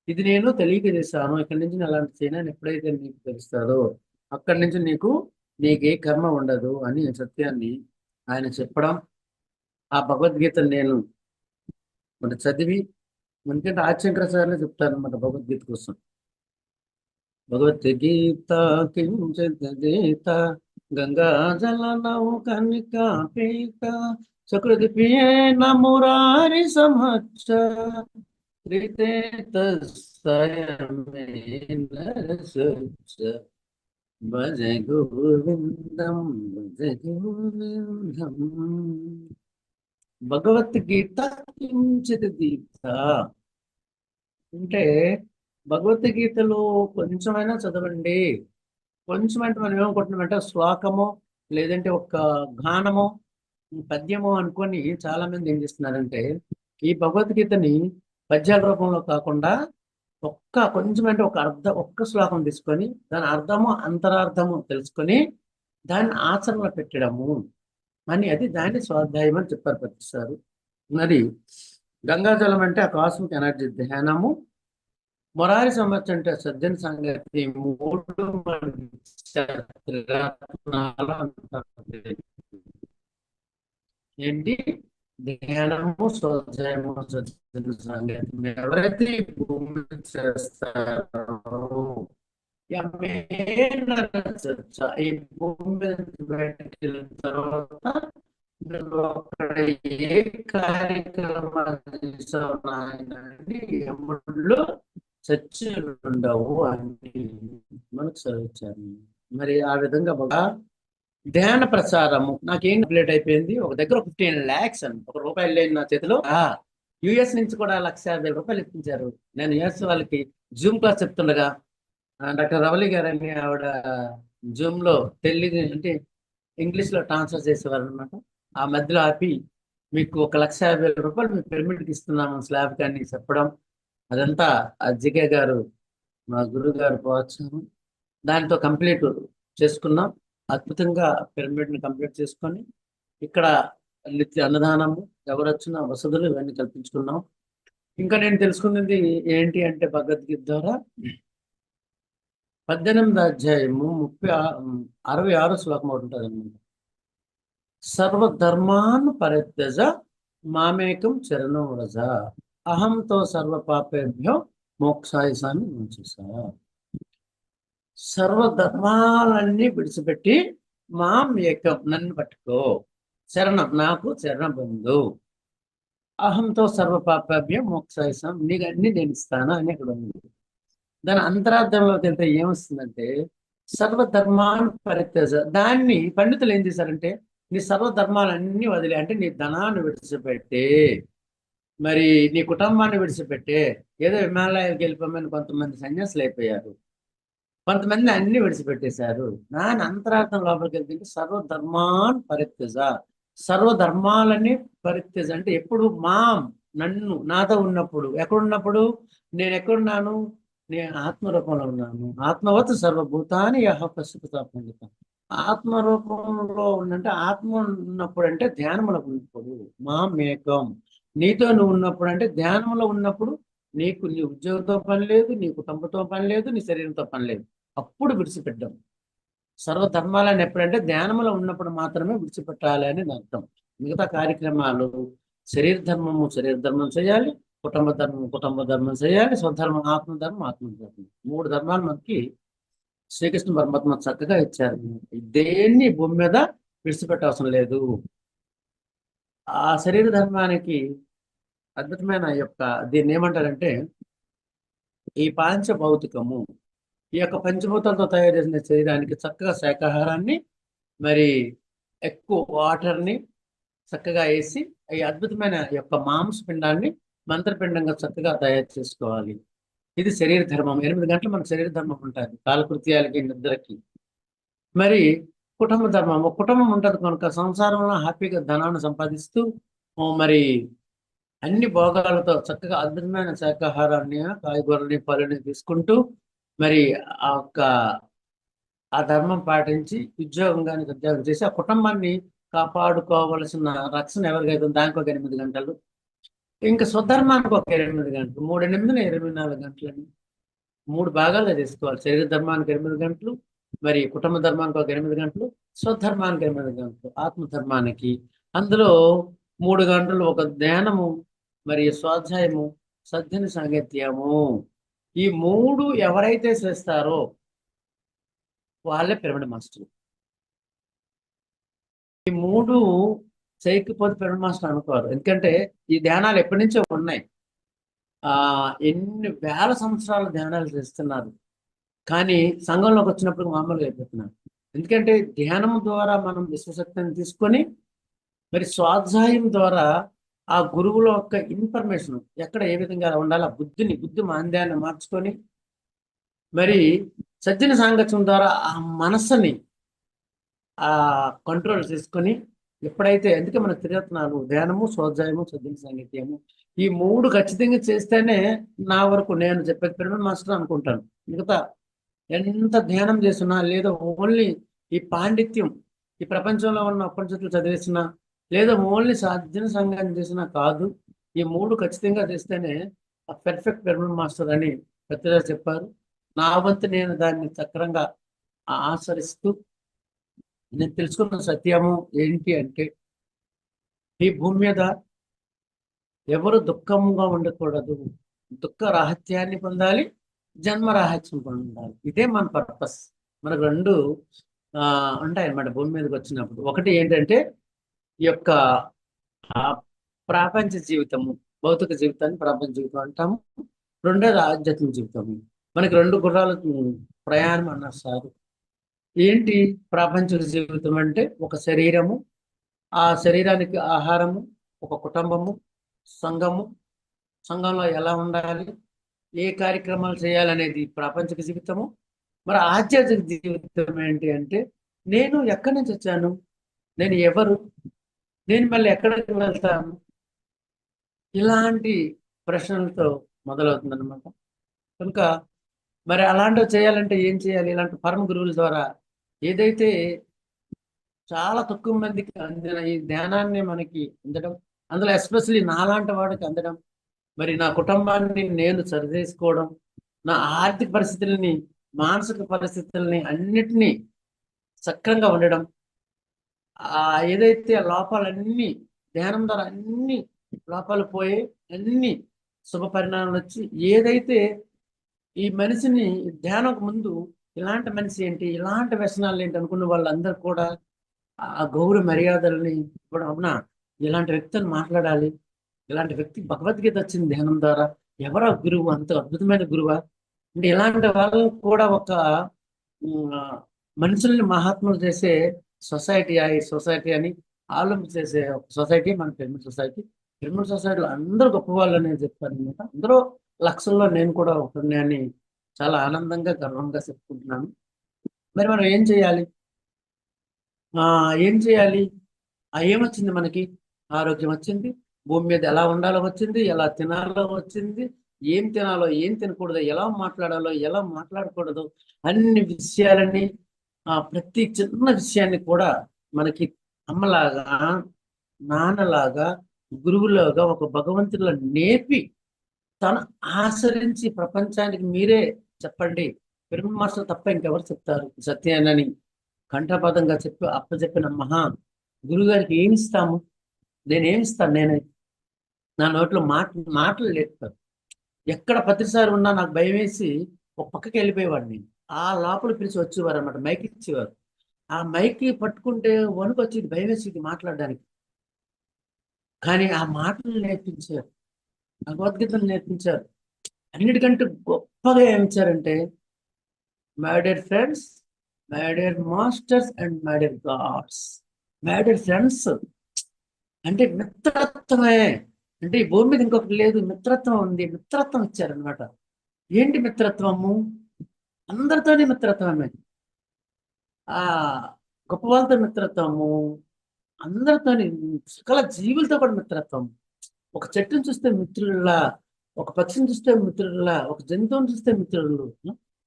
C: ఇది నేను తెలియక చేశాను, ఇక్కడి నుంచి నేను అలాంటి చేయను ఎప్పుడైతే నీకు తెలుస్తుందో అక్కడి నుంచి నీకే కర్మ ఉండదు అని సత్యాన్ని ఆయన చెప్పడం. ఆ భగవద్గీతను నేను మరి చదివి, ఎందుకంటే ఆదిశంకర సార్లే చెప్తారు అనమాట భగవద్గీత కోసం. భగవద్గీత కించిత్ గీత గంగా జల నౌకనికా పీత సకృతి పియేన మురారి సమక్ష కృతే తస్సయమేన రసచ్చ భజ గోవిందం భజ గోవిందం. భగవద్గీత కించిత్ గీత అంటే భగవద్గీతలో కొంచెమైనా చదవండి. కొంచెం అంటే మనం ఏమనుకుంటున్నామంటే శ్లోకము, లేదంటే ఒక గానము, పద్యము అనుకొని చాలా మంది ఏం చేస్తున్నారంటే ఈ భగవద్గీతని పద్యాల రూపంలో కాకుండా కొంచెం అంటే ఒక్క శ్లోకం తీసుకొని దాని అర్థము అంతరార్థము తెలుసుకొని దాన్ని ఆచరణలో పెట్టడము అని, దాన్ని స్వాధ్యాయం అని చెప్పారు ప్రతిసారి. మరి గంగాజలం అంటే ఆ కాస్మిక్ ఎనర్జీ ధ్యానము, మురారి సమర్థ అంటే సజ్జన సంగతి, 3 ఏంటి ధ్యానము, స్వాధ్యాయము, సజ్జన సంగతి. ఎవరైతే ఈ భూమి చేస్తారో ఈ భూమి బయటకు వెళ్ళిన తర్వాత అక్కడ ఏ కార్యక్రమాలు చేసావు ఎముళ్ళు చర్చలు ఉండవు అని మనకు చదివించారు. మరి ఆ విధంగా బాగా ధ్యాన ప్రసారము నాకేం కంప్లీట్ అయిపోయింది. ఒక దగ్గర 15 lakhs అని ఒక రూపాయలు లేని నా చేతిలో యుఎస్ నుంచి కూడా 1,50,000 ఇప్పించారు. నేను యుఎస్ వాళ్ళకి జూమ్ క్లాస్ చెప్తుండగా డాక్టర్ రవలి గారు అని ఆవిడ జూమ్ లో తెలుగు అంటే ఇంగ్లీష్ లో ట్రాన్స్ఫర్ చేసేవారు అనమాట. ఆ మధ్యలో ఆపి మీకు 1,50,000 మీ పిరమిడ్కి ఇస్తున్నాము స్లాబ్ కానీ చెప్పడం, అదంతా అజ్జికే గారు మా గురువు గారు ప్రోత్సాహం. దాంతో కంప్లీట్ చేసుకున్నాం. అద్భుతంగా పిరమిడ్ ని కంప్లీట్ చేసుకొని ఇక్కడ నిత్య అన్నదానము, ఎవరు వచ్చిన వసతులు ఇవన్నీ కల్పించుకున్నాం. ఇంకా నేను తెలుసుకున్నది ఏంటి అంటే భగవద్గీత ద్వారా 18వ అధ్యాయము 66 శ్లోకం ఒకటి ఉంటుంది అనమాట. సర్వధర్మాన్ పరిత్యజ మామేకం చరణం వ్రజ అహంతో సర్వ పాపేభ్యో మోక్షాయసాన్ని ఉంచేసా. సర్వధర్మాలన్నీ విడిచిపెట్టి మాం ఏకం నన్ను పట్టుకో, శరణం నాకు శరణ పొందు, అహంతో సర్వ పాపాభ్యం మోక్షాయసం నీకు అన్ని నేను ఇస్తాను అని అక్కడ ఉంది. దాని అంతరార్థంలోకి వెళ్తే ఏమొస్తుందంటే సర్వధర్మాన్ పరిత్యజ. దాన్ని పండితులు ఏం చేశారంటే నీ సర్వధర్మాలన్నీ వదిలే, అంటే నీ ధనాన్ని విడిచిపెట్టే, మరి నీ కుటుంబాన్ని విడిచిపెట్టే. ఏదో హిమాలయాలకు వెళ్ళిపోమని కొంతమంది సన్యాసులు అయిపోయారు, కొంతమంది అన్ని విడిచిపెట్టేశారు. దాని అంతరార్థం లోపలికి వెళ్తే సర్వధర్మాన్ పరిత్యజ, సర్వధర్మాలని పరిత్యజ అంటే ఎప్పుడు నన్ను నాతో ఉన్నప్పుడు. ఎక్కడున్నప్పుడు? నేను ఎక్కడున్నాను? నేను ఆత్మరూపంలో ఉన్నాను. ఆత్మవత్ సర్వభూతాన్ని యహ పశ్యత పండిత. ఆత్మరూపంలో ఉన్నంటే ఆత్మ ఉన్నప్పుడు అంటే ధ్యానములో ఉన్నప్పుడు ఏకం. నీతో నువ్వు ఉన్నప్పుడు అంటే ధ్యానంలో ఉన్నప్పుడు నీకు నీ ఉద్యోగంతో పని లేదు, నీ కుటుంబంతో పని లేదు, నీ శరీరంతో పని లేదు. అప్పుడు విడిచిపెట్టాం. సర్వధర్మాలని ఎప్పుడంటే ధ్యానంలో ఉన్నప్పుడు మాత్రమే విడిచిపెట్టాలి అని అర్థం. మిగతా కార్యక్రమాలు శరీర ధర్మం చేయాలి, కుటుంబ ధర్మం చేయాలి, స్వధర్మం ఆత్మధర్మం. 3 ధర్మాలు మనకి శ్రీకృష్ణ పరమాత్మ చక్కగా ఇచ్చారు. దేన్ని భూమి మీద విడిచిపెట్టవసరం లేదు. ఆ శరీర ధర్మానికి అద్భుతమైన దీన్ని ఏమంటారంటే ఈ భౌతికము, ఈ యొక్క పంచభూతాలతో తయారు చేసిన శరీరానికి చక్కగా శాకాహారాన్ని, మరి ఎక్కువ వాటర్ని చక్కగా వేసి ఈ అద్భుతమైన మాంసపిండాన్ని మంత్రపిండంగా చక్కగా తయారు చేసుకోవాలి. ఇది శరీర ధర్మం. 8 గంటలు మన శరీర ధర్మం ఉంటుంది, కాలకృత్యాలకి, నిద్రకి. మరి కుటుంబ ధర్మం, ఒక కుటుంబం ఉంటుంది కనుక సంసారంలో హ్యాపీగా ధనాన్ని సంపాదిస్తూ మరి అన్ని భోగాలతో చక్కగా అద్భుతమైన శాకాహారాన్ని, కాయగూరని, పళ్ళని తీసుకుంటూ మరి ఆ ధర్మం పాటించి ఉద్యోగం చేసి ఆ కుటుంబాన్ని కాపాడుకోవలసిన రక్షణ ఎవరికైతే దానికి ఒక 8 గంటలు, ఇంకా స్వధర్మానికి ఒక 8 గంటలు, 3 8 24 గంటలని 3 భాగాలుగా చేసుకోవాలి. శరీర ధర్మానికి 8 గంటలు, మరి కుటుంబ ధర్మానికి ఒక 8 గంటలు, స్వధర్మానికి 8 గంటలు, ఆత్మధర్మానికి. అందులో 3 గంటలు ఒక ధ్యానము, మరి స్వాధ్యాయము, సద్జన సాంగత్యము. ఈ 3 ఎవరైతే చేస్తారో వాళ్ళే పిరమిడ్ మాస్టర్. ఈ 3 చేయకపోతే పిరమిడ్ మాస్టర్ అనుకోరు. ఎందుకంటే ఈ ధ్యానాలు ఎప్పటి నుంచో ఉన్నాయి. ఎన్ని వేల సంవత్సరాల ధ్యానాలు చేస్తున్నారు, కానీ సంఘంలోకి వచ్చినప్పుడు మామూలుగా అయిపోతున్నారు. ఎందుకంటే ధ్యానం ద్వారా మనం విశ్వశక్తిని తీసుకొని మరి స్వాధ్యాయం ద్వారా ఆ గురువుల యొక్క ఇన్ఫర్మేషన్ ఎక్కడ ఏ విధంగా ఉండాలి, ఆ బుద్ధి మాంద్యాన్ని మార్చుకొని మరి సజ్జన సాంగత్యం ద్వారా ఆ మనస్సుని కంట్రోల్ చేసుకొని ఎప్పుడైతే, అందుకే మన త్రిరత్నాలు ధ్యానము, స్వాధ్యాయము, సజ్జన సాంగత్యము, ఈ 3 ఖచ్చితంగా చేస్తేనే నా వరకు నేను చెప్పే పిరమిడ్ మాస్టర్ అనుకుంటాను. మిగతా ఎంత ధ్యానం చేసినా లేదా ఓన్లీ ఈ పాండిత్యం ఈ ప్రపంచంలో ఉన్న ఉపనిషత్తులు చదివేసినా లేదా ఓన్లీ సజ్జన సంఘాన్ని చేసినా కాదు. ఈ 3 ఖచ్చితంగా చేస్తేనే ఆ పెర్ఫెక్ట్ పిరమిడ్ మాస్టర్ అని పెద్దగా చెప్పారు. నా వంతు నేను దాన్ని చక్రంగా ఆచరిస్తూ నేను తెలుసుకున్న సత్యము ఏంటి అంటే ఈ భూమి మీద ఎవరు దుఃఖంగా ఉండకూడదు, దుఃఖ రాహిత్యాన్ని పొందాలి, జన్మ రాహిత్యం పొందాలి. ఇదే మన పర్పస్. మనకు 2 ఉంటాయి అన్నమాట భూమి మీదకి వచ్చినప్పుడు. ఒకటి ఏంటంటే ఈ యొక్క ప్రాపంచ జీవితము, భౌతిక జీవితాన్ని ప్రాపంచ జీవితం అంటాము. రెండోది ఆధ్యాత్మిక జీవితము. మనకి 2 గుర్రాల ప్రయాణం అన్నారు సార్. ఏంటి ప్రాపంచిక జీవితం అంటే? ఒక శరీరము, ఆ శరీరానికి ఆహారము, ఒక కుటుంబము, సంఘము, సంఘంలో ఎలా ఉండాలి, ఏ కార్యక్రమాలు చేయాలనేది ప్రాపంచిక జీవితము. మరి ఆధ్యాత్మిక జీవితం ఏంటి అంటే, నేను ఎక్కడి నుంచి వచ్చాను, నేను ఎవరు, నేను మళ్ళీ ఎక్కడికి వెళ్తాను, ఇలాంటి ప్రశ్నలతో మొదలవుతుంది అనమాట. కనుక మరి అలాంటివి చేయాలంటే ఏం చేయాలి? ఇలాంటి పరమ గురువుల ద్వారా ఏదైతే చాలా తక్కువ మందికి అందిన ఈ ధ్యానాన్ని మనకి అందడం, అందులో ఎస్పెషల్లీ నాలాంటి వాడికి అందడం, మరి నా కుటుంబాన్ని నేను సరిచేసుకోవడం, నా ఆర్థిక పరిస్థితుల్ని, మానసిక పరిస్థితుల్ని అన్నిటినీ సక్రంగా ఉండడం, ఆ ఏదైతే లోపాలన్నీ ధ్యానం ద్వారా అన్ని లోపాలు పోయి అన్ని శుభ పరిణామాలు వచ్చి, ఏదైతే ఈ మనిషిని ధ్యానం ముందు ఇలాంటి మనిషి ఏంటి, ఇలాంటి వ్యసనాలు ఏంటి అనుకున్న వాళ్ళందరూ కూడా ఆ గౌరవ మర్యాదల్ని ఇప్పుడు అవునా, ఇలాంటి వ్యక్తిని మాట్లాడాలి, ఇలాంటి వ్యక్తి భగవద్గీత వచ్చింది ధ్యానం ద్వారా, ఎవరా గురువు, అంత అద్భుతమైన గురువా అంటే, ఇలాంటి వాళ్ళు కూడా ఒక ఉమ్, ఆ, మనుషుల్ని మహాత్ములు చేసే సొసైటీ, ఈ సొసైటీ అని ఆలోచన చేసే ఒక సొసైటీ మన పిరమిడ్ సొసైటీ. పిరమిడ్ సొసైటీలో అందరూ గొప్ప వాళ్ళు అనేది చెప్తాను అనమాట. అందరూ లక్షల్లో నేను కూడా ఒకరిని అని చాలా ఆనందంగా గర్వంగా చెప్పుకుంటున్నాను. మరి మనం ఏం చేయాలి? ఆ ఏం చేయాలి? ఏమొచ్చింది మనకి? ఆరోగ్యం వచ్చింది, భూమి మీద ఎలా ఉండాలో వచ్చింది, ఎలా తినాలో వచ్చింది, ఏం తినాలో ఏం తినకూడదు, ఎలా మాట్లాడాలో ఎలా మాట్లాడకూడదు, అన్ని విషయాలని ప్రతి చిన్న విషయాన్ని కూడా మనకి అమ్మలాగా, నాన్నలాగా, గురువులాగా ఒక భగవంతుడిలో నేర్పి తను ఆచరించి ప్రపంచానికి మీరే చెప్పండి, పిరమిడ్ మాస్టర్ తప్ప ఇంకెవరు చెప్తారు సత్యాన్ని కంఠపాతంగా చెప్పి అప్పచెప్పిన మహా గురుగారికి ఏమి ఇస్తాము? నేనేమిస్తాను? నా నోట్లో మాటలు లేపుతారు. ఎక్కడ ప్రతిసారి ఉన్నా నాకు భయం వేసి ఒక పక్కకి వెళ్ళిపోయేవాడిని. ఆ లోపల పిలిచి వచ్చేవారు అనమాట, మైక్ ఇచ్చేవారు. ఆ మైక్ పట్టుకుంటే వణుకు వచ్చేది, భయం వేసేది మాట్లాడడానికి. కానీ ఆ మాటలు నేర్పించారు, భగవద్గీతలు నేర్పించారు. అన్నిటికంటే గొప్పగా ఏమి ఇచ్చారంటే, my dear friends, my dear masters and my dear God's. My dear friends అంటే మిత్రత్వమే. అంటే ఈ భూమి మీద ఇంకొకటి లేదు, మిత్రత్వం ఉంది. మిత్రత్వం ఇచ్చారనమాట. ఏంటి మిత్రత్వము? అందరితోనే మిత్రత్వమే. ఆ గొప్ప వాళ్ళతో మిత్రత్వము, అందరితోని, సకల జీవులతో కూడా మిత్రత్వం. ఒక చెట్టును చూస్తే మిత్రుల్లా, ఒక పక్షిని చూస్తే మిత్రుల్లా, ఒక జంతువుని చూస్తే మిత్రులు.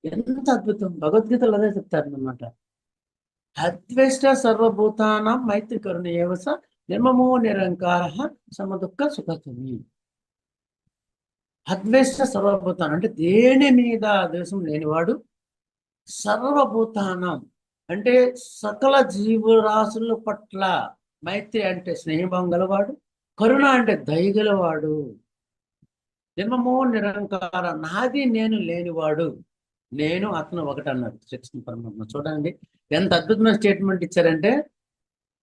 C: ఎంత అద్భుతం! భగవద్గీతలో అదే చెప్తారనమాట. అద్వేష్ట సర్వభూతానాం మైత్రి కరుణేయవస నిర్మమో నిరంకార సమదుఃఖ సుఖకమి. అద్వేష్ట సర్వభూతానం అంటే దేని మీద ద్వేషం లేనివాడు, సర్వభూతానం అంటే సకల జీవరాశుల పట్ల, మైత్రి అంటే స్నేహభావం గలవాడు, కరుణ అంటే దయగలవాడు, జన్మమో నిరంకార నాది నేను లేనివాడు, నేను అతను ఒకటి అన్నాడు శ్రీకృష్ణ పరమాత్మ. చూడండి ఎంత అద్భుతమైన స్టేట్మెంట్ ఇచ్చారంటే,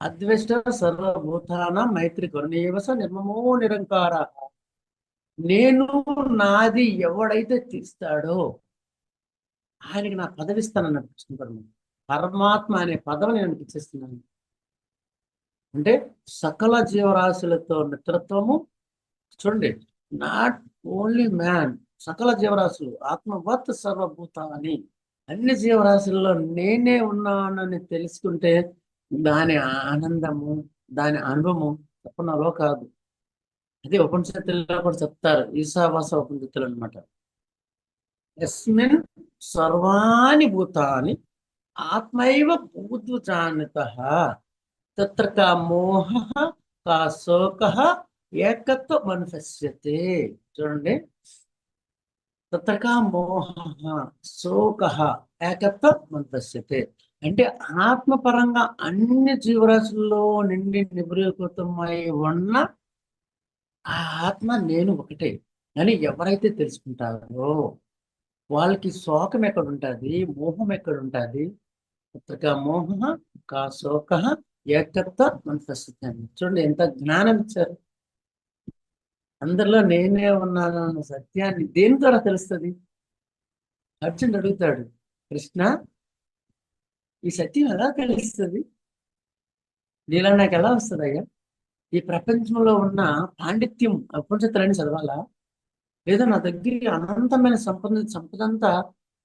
C: అద్వేష్ట సర్వభూతాన మైత్రి కరుణేయవస నిర్మమో నిరంకార. నేను నాది ఎవడైతే తీస్తాడో ఆయనకి నా పదవి ఇస్తానన్నాడు కృష్ణ పరమాత్మ. పరమాత్మ అనే పదవిని నేను ఇచ్చేస్తున్నాను. అంటే సకల జీవరాశులతో మిత్రత్వము. చూడండి, నాట్ ఓన్లీ మ్యాన్, సకల జీవరాశులు, ఆత్మవత్ సర్వభూతాన్ని, అన్ని జీవరాశుల్లో నేనే ఉన్నానని తెలుసుకుంటే దాని ఆనందము, దాని అనుభవము తప్పనలో కాదు. అదే ఉపనిషత్తుల్లో కూడా చెప్తారు, ఈశావాస ఉపనిషత్తులు అనమాట. యస్మిన్ సర్వాణి భూతాని ఆత్మైవ భూతు జానతః తత్ర కా మోహః కా శోకః ఏకత్వ మనుపశ్యతే. చూడండి, తత్ర కా మోహః శోకః ఏకత్వ మనుపశ్యతే అంటే ఆత్మపరంగా అన్ని జీవరాశుల్లో నిండి నిబరీకృతమై ఉన్న ఆ ఆత్మ నేను ఒకటే అని ఎవరైతే తెలుసుకుంటారో వాళ్ళకి శోకం ఎక్కడ ఉంటుంది, మోహం ఎక్కడ ఉంటుంది. తత్ర మోహ కా శోక ఏకత్వ మనస్సుతాన్ని. చూడండి ఎంత జ్ఞానం ఇచ్చారు. అందరిలో నేనే ఉన్నాను అన్న సత్యాన్ని దేని ద్వారా తెలుస్తుంది? అర్జునుడు అడుగుతాడు, కృష్ణ ఈ సత్యం ఎలా తెలుస్తుంది? నీలా నాకు ఎలా వస్తుంది అయ్యా? ఈ ప్రపంచంలో ఉన్న పాండిత్యం అపరిచితులని చదవాలా, లేదా నా దగ్గర అనంతమైన సంపదంతా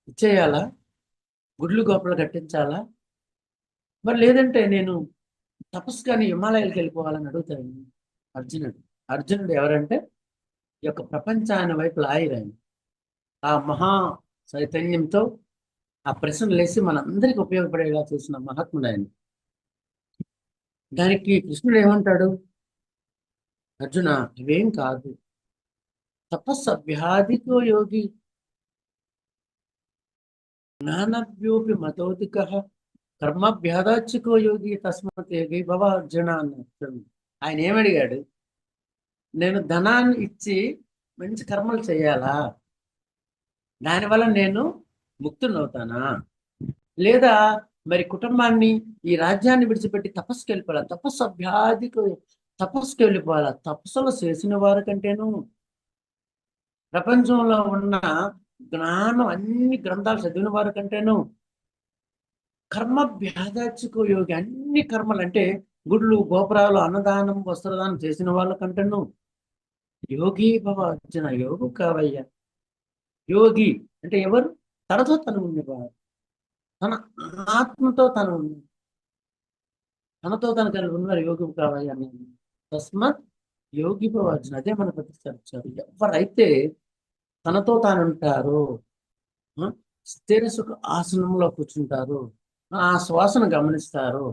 C: ఇచ్చేయాలా, గుడ్లు గోపులు కట్టించాలా, మరి లేదంటే నేను తపస్సుగాని హిమాలయాలకు వెళ్ళిపోవాలని అడుగుతాడు అర్జునుడు. అర్జునుడు ఎవరంటే ఈ యొక్క ప్రపంచాన్ని వైపు లాయరాయన. ఆ మహా చైతన్యంతో ఆ ప్రశ్నలు వేసి మనందరికి ఉపయోగపడేలా చేసిన మహాత్ముడు ఆయన. దానికి కృష్ణుడు ఏమంటాడు? అర్జున, ఇవేం కాదు, తపస్సు అభ్యాధికో యోగి జ్ఞానవ్యోపి మతోధిక కర్మాభ్యాదాచికో యోగి తస్మత్ యోగి భవ అర్జున అన్నాడు. ఆయన ఏమడిగాడు? నేను ధనాన్ని ఇచ్చి మంచి కర్మలు చేయాలా, దానివల్ల నేను ముక్తుని అవుతానా, లేదా మరి కుటుంబాన్ని ఈ రాజ్యాన్ని విడిచిపెట్టి తపస్సుకి వెళ్ళిపోవాలా, తపస్సుకి వెళ్ళిపోవాలా? తపస్సులు చేసిన వారి కంటేను, ప్రపంచంలో ఉన్న జ్ఞానం అన్ని గ్రంథాలు చదివిన వారి కంటేను, కర్మ భేదాచికో యోగి అన్ని కర్మలు అంటే గుడ్లు గోపురాలు అన్నదానం వస్త్రదానం చేసిన వాళ్ళ కంటేను యోగి భవ అర్జున, యోగు కావయ్యా. యోగి అంటే ఎవరు? తనతో తను ఉండేవారు, తన ఆత్మతో తనతో తన కలిగి ఉన్నారు, యోగి కావయ్యా అనేది. తస్మత్ యోగి భవ అర్జున. అదే మన ప్రతిష్ఠించారు. ఎవరైతే తనతో తాను ఉంటారో, స్థిర సుఖ ఆసనంలో కూర్చుంటారు, ఆ శ్వాసను గమనిస్తారు,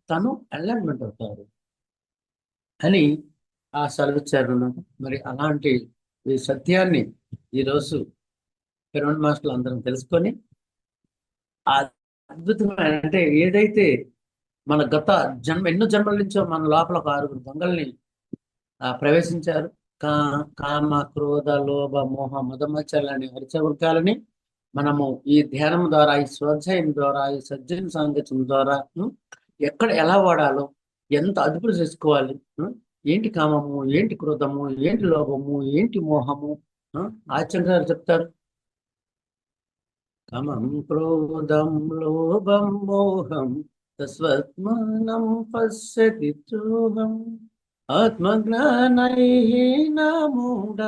C: తను అలైన్మెంట్ అవుతారు అని ఆ సెలవిచ్చారు. మరి అలాంటి ఈ సత్యాన్ని ఈరోజు పిరమిడ్ మాస్టర్లు అందరం తెలుసుకొని, ఆ అద్భుతమైన అంటే ఏదైతే మన గత ఎన్నో జన్మల నుంచో మన లోపల ఒక 6 దొంగల్ని ప్రవేశించారు. కామ క్రోధ లోభ మోహ మదమచ్చలని హరిచవృత్తాలని మనము ఈ ధ్యానం ద్వారా, ఈ స్వాధ్యాయం ద్వారా, ఈ సజ్జన సాంగత్యం ద్వారా ఎక్కడ ఎలా వాడాలో, ఎంత అదుపులు చేసుకోవాలి, ఏంటి కామము, ఏంటి క్రోధము, ఏంటి లోభము, ఏంటి మోహము, ఆచార్య గారు చెప్తారు. కామం క్రోధం లోభం మోహం తస్వత్మానం పశ్యతి చోహం ఆత్మజ్ఞానైన మూఢ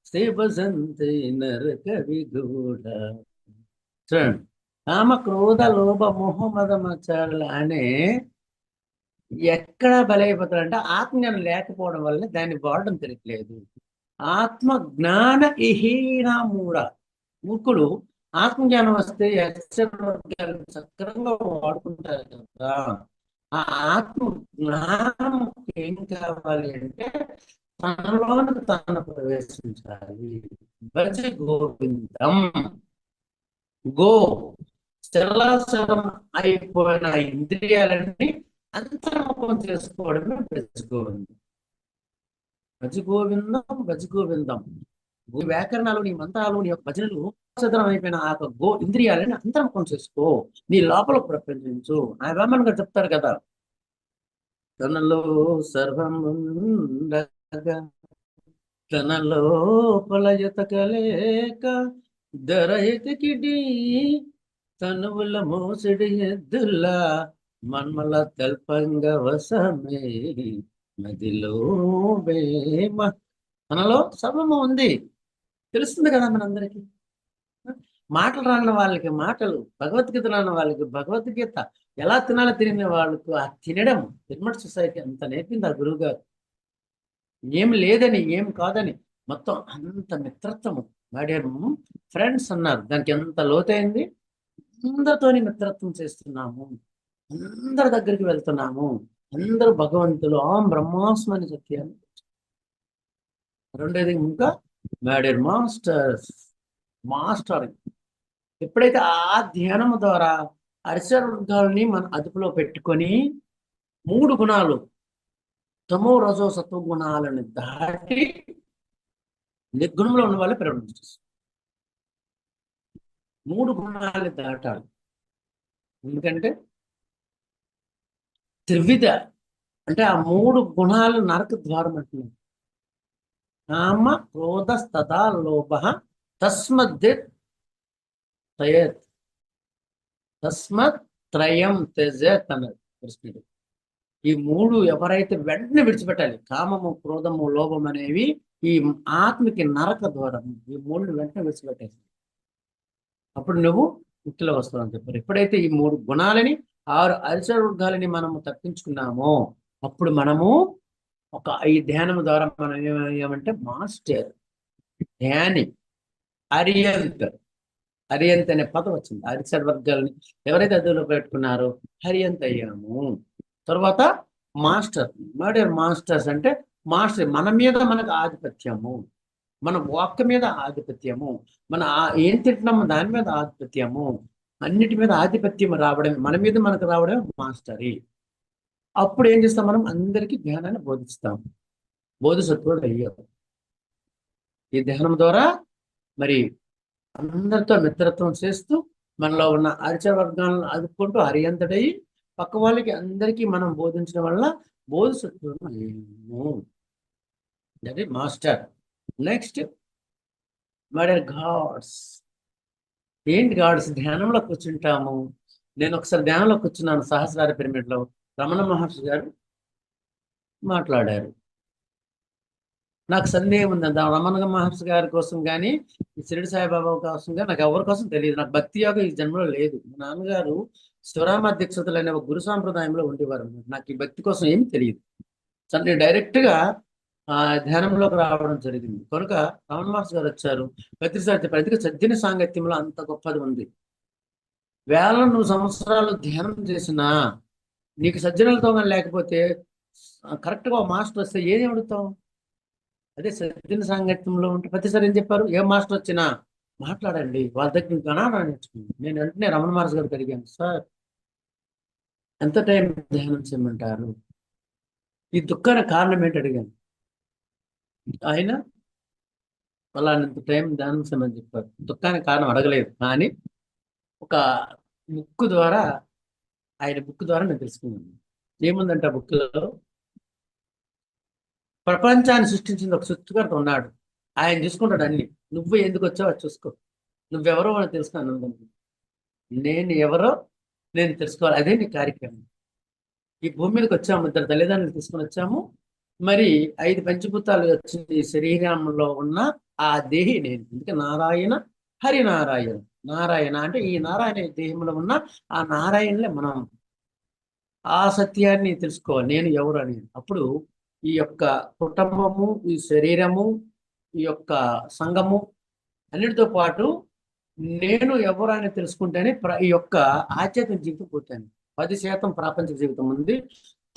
C: స్థిభజంతే నరక విగూఢ. చూడండి, కామ క్రోధ లోభ మోహ మదమచారులు అనే ఎక్కడ బలైపోతారంటే ఆత్మజ్ఞానం లేకపోవడం వల్ల దాన్ని వాడడం తెలియట్లేదు. ఆత్మ జ్ఞాన ఇహీన మూఢ. మూర్ఖులు ఆత్మజ్ఞానం వస్తే సక్రమంగా వాడుకుంటారు కదా. ఆ ఆత్మ జ్ఞానం ఏం కావాలి అంటే తనలోకి తాను ప్రవేశించాలి. భజ గోవిందం. గో చలాచలం అయిపోయిన ఇంద్రియాలన్నీ అంతర్ముఖం చేసుకోవడమే భజ గోవిందం. భజ గోవిందం, భజ గోవిందం. వ్యాకరణాలు, నీ మంత్రాలు, నీ యొక్క భజనలు సదనం అయిపోయిన ఆ గో ఇంద్రియాలని అంతర్ముఖం చేసుకో, నీ లోపల ప్రపంచించు. ఆయన రామన్ గారు చెప్తారు కదా, తనలో సర్వముండగా తన లోపల ఎతకలేక ధర ఎతికిడి తనువుల మోసడి ఎద్దుల్లా మన్మల తెల్పంగ వసమే నదిలో బేమ. తనలో సర్వము ఉంది, తెలుస్తుంది కదా మనందరికీ. మాటలు రాని వాళ్ళకి మాటలు, భగవద్గీత రాని వాళ్ళకి భగవద్గీత ఎలా తినాలో తినే వాళ్ళకు ఆ తినడం పిరమిడ్ సొసైటీ అంత నేర్పింది ఆ గురువు గారు. ఏం లేదని, ఏం కాదని, మొత్తం అంత మిత్రత్వము. మాడారు ఫ్రెండ్స్ అన్నారు, దానికి ఎంత లోతైంది. అందరితోని మిత్రత్వం చేస్తున్నాము, అందరి దగ్గరికి వెళ్తున్నాము, అందరూ భగవంతులు, ఆం బ్రహ్మాస్మని సత్యాన్ని. రెండోది ఇంకా మాడారు మాస్టర్. ఎప్పుడైతే ఆ ధ్యానం ద్వారా అరిషడ్వర్గాలని మన అదుపులో పెట్టుకొని 3 గుణాలు, తమో రజో సత్వ గుణాలను దాటి నిర్గుణంలో ఉన్న వాళ్ళే పిరమిడ్. 3 గుణాలు దాటాలి. ఎందుకంటే త్రివిధ అంటే ఆ 3 గుణాలు నరక ద్వారం అంటున్నాయి. కామ క్రోధ తథా లోభ తస్మత్ తస్మత్ త్రయం త్యజేత్ అన్నాడు కృష్ణుడు. ఈ మూడు ఎవరైతే వెంటనే విడిచిపెట్టాలి, కామము, క్రోధము, లోభం అనేవి ఈ ఆత్మకి నరక ద్వారం. ఈ మూడు వెంటనే విడిచిపెట్టేసి అప్పుడు నువ్వు ముక్తిలో వస్తావు అని చెప్పారు. ఎప్పుడైతే ఈ మూడు గుణాలని, 6 అరిషడ్వర్గాలని మనము తప్పించుకున్నామో అప్పుడు మనము ఈ ధ్యానం ద్వారా మనం ఏమయ్యామంటే మాస్టర్, ధ్యాని, అరియంత్. అరియంత్ అనే పదం వచ్చింది. అరిషడ్వర్గాలని ఎవరైతే అదుపులో పెట్టుకున్నారో హరియంత్ అయ్యాము. తర్వాత మాస్టర్, మర్డర్ మాస్టర్స్ అంటే మాస్టర్, మన మీద మనకు ఆధిపత్యము, మన వాక్ మీద ఆధిపత్యము, మన ఏం తింటున్నామో దాని మీద ఆధిపత్యము, అన్నిటి మీద ఆధిపత్యం రావడం, మన మీద మనకు రావడం మాస్టరీ. అప్పుడు ఏం చేస్తాం, మనం అందరికీ ధ్యానాన్ని బోధిస్తాం. బోధిసత్వుడు అయ్యాం. ఈ ధ్యానం ద్వారా మరి అందరితో మిత్రత్వం చేస్తూ మనలో ఉన్న అరిచవర్గాలను అదుపుకుంటూ హరియంతడయి పక్క వాళ్ళకి అందరికీ మనం బోధించడం వల్ల బోధిసత్వుడు అయ్యాము. That is master. Next murder gods. ఏంటి గాడ్స్? ధ్యానంలో కూర్చుంటాము. నేను ఒకసారి ధ్యానంలో కూర్చున్నాను సహస్రార పిరమిడ్లో. రమణ మహర్షి గారు మాట్లాడారు. నాకు సందేహం ఉంది, రమణ మహర్షి గారి కోసం కానీ షిరిడి సాయిబాబా కోసం కానీ నాకు ఎవరి కోసం తెలియదు. నాకు భక్తి యోగం ఈ జన్మలో లేదు. మా నాన్నగారు శివరామాధ్యక్షతలు అనే ఒక గురు సాంప్రదాయంలో ఉండేవారు. నాకు ఈ భక్తి కోసం ఏమీ తెలియదు. సో నేను డైరెక్ట్గా ధ్యానంలోకి రావడం జరిగింది. కనుక రమణ మహర్షి గారు వచ్చారు. ప్రతిసారి చెప్పారు, ఎందుకంటే సజ్జన సాంగత్యంలో అంత గొప్పది ఉంది. వేల నువ్వు సంవత్సరాలు ధ్యానం చేసినా నీకు సజ్జనులతో కానీ లేకపోతే కరెక్ట్గా మాస్టర్ వస్తే ఏది అడుగుతావు? అదే సజ్జన సాంగత్యంలో ఉంటే ప్రతిసారి ఏం చెప్పారు, ఏ మాస్టర్ వచ్చినా మాట్లాడండి, వాళ్ళ దగ్గర గణానా నేర్చుకుంది. నేను వెంటనే రమణ మహర్షి గారికి అడిగాను, సార్ ఎంత టైం ధ్యానం చేయమంటారు, ఈ దుఃఖానికి కారణం ఏంటి అడిగాను. ఆయన అలాంటి టైం ధ్యానం చేయమని చెప్పారు. దుఃఖానికి కారణం అడగలేదు, కానీ ఒక బుక్ ద్వారా, ఆయన బుక్ ద్వారా నేను తెలుసుకున్నాను. ఏముందంటే ఆ బుక్లో ప్రపంచాన్ని సృష్టించింది ఒక సృష్టికర్త ఉన్నాడు. ఆయన చూసుకుంటాడు అన్ని. నువ్వు ఎందుకు వచ్చావు అది చూసుకో. నువ్వెవరో అని తెలుసుకున్నాను. నేను ఎవరో నేను తెలుసుకోవాలి. అదే నీ కార్యక్రమం. ఈ భూమి మీదకి వచ్చాము, 2 తల్లిదండ్రులు తీసుకుని వచ్చాము. మరి 5 పంచభూతాలు వచ్చింది శరీరంలో ఉన్న ఆ దేహి నేను. అందుకే నారాయణ హరినారాయణ. నారాయణ అంటే ఈ నారాయణ దేహంలో ఉన్న ఆ నారాయణలే మనం. ఆ సత్యాన్ని తెలుసుకోవాలి, నేను ఎవరు అని. అప్పుడు ఈ యొక్క కుటుంబము, ఈ శరీరము, ఈ యొక్క సంఘము అన్నిటితో పాటు నేను ఎవరు అని తెలుసుకుంటేనే ఈ యొక్క ఆధ్యాత్మిక జీవితం పూర్తయింది. 10% ప్రాపంచిక జీవితం ఉంది,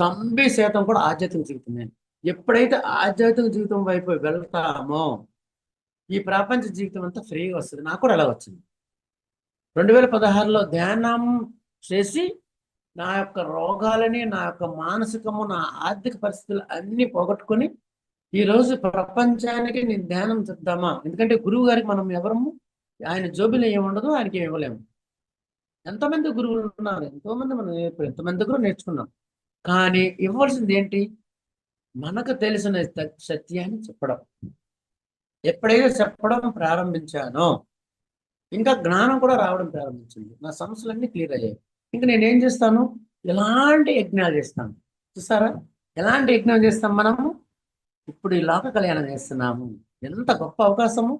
C: 90% కూడా ఆధ్యాత్మిక జీవితమే. ఎప్పుడైతే ఆధ్యాత్మిక జీవితం వైపు వెళ్తామో ఈ ప్రాపంచ జీవితం అంతా ఫ్రీగా వస్తుంది. నాకు కూడా అలా వచ్చింది. 2016లో ధ్యానం చేసి నా యొక్క రోగాలని, నా యొక్క మానసికము, నా ఆర్థిక పరిస్థితులు అన్ని పోగొట్టుకొని ఈరోజు ప్రపంచానికి నేను ధ్యానం చెప్దామా. ఎందుకంటే గురువు గారికి మనం ఎవరము, ఆయన జోబిలో ఏముండదు, ఆయనకి ఏమి ఇవ్వలేము. ఎంతోమంది గురువులు ఉన్నారు, ఎంతోమంది మనం ఎంతమంది దగ్గర నేర్చుకున్నాం. కానీ ఇవ్వాల్సింది ఏంటి, మనకు తెలిసిన సత్యాన్ని చెప్పడం. ఎప్పుడైతే చెప్పడం ప్రారంభించానో ఇంకా జ్ఞానం కూడా రావడం ప్రారంభించింది. నా సమస్యలన్నీ క్లియర్ అయ్యాయి. ఇంకా నేనేం చేస్తాను, ఎలాంటి యజ్ఞాలు చేస్తాను. చూసారా ఎలాంటి యజ్ఞం చేస్తాం మనము. ఇప్పుడు ఈ లోక కళ్యాణం చేస్తున్నాము. ఎంత గొప్ప అవకాశము.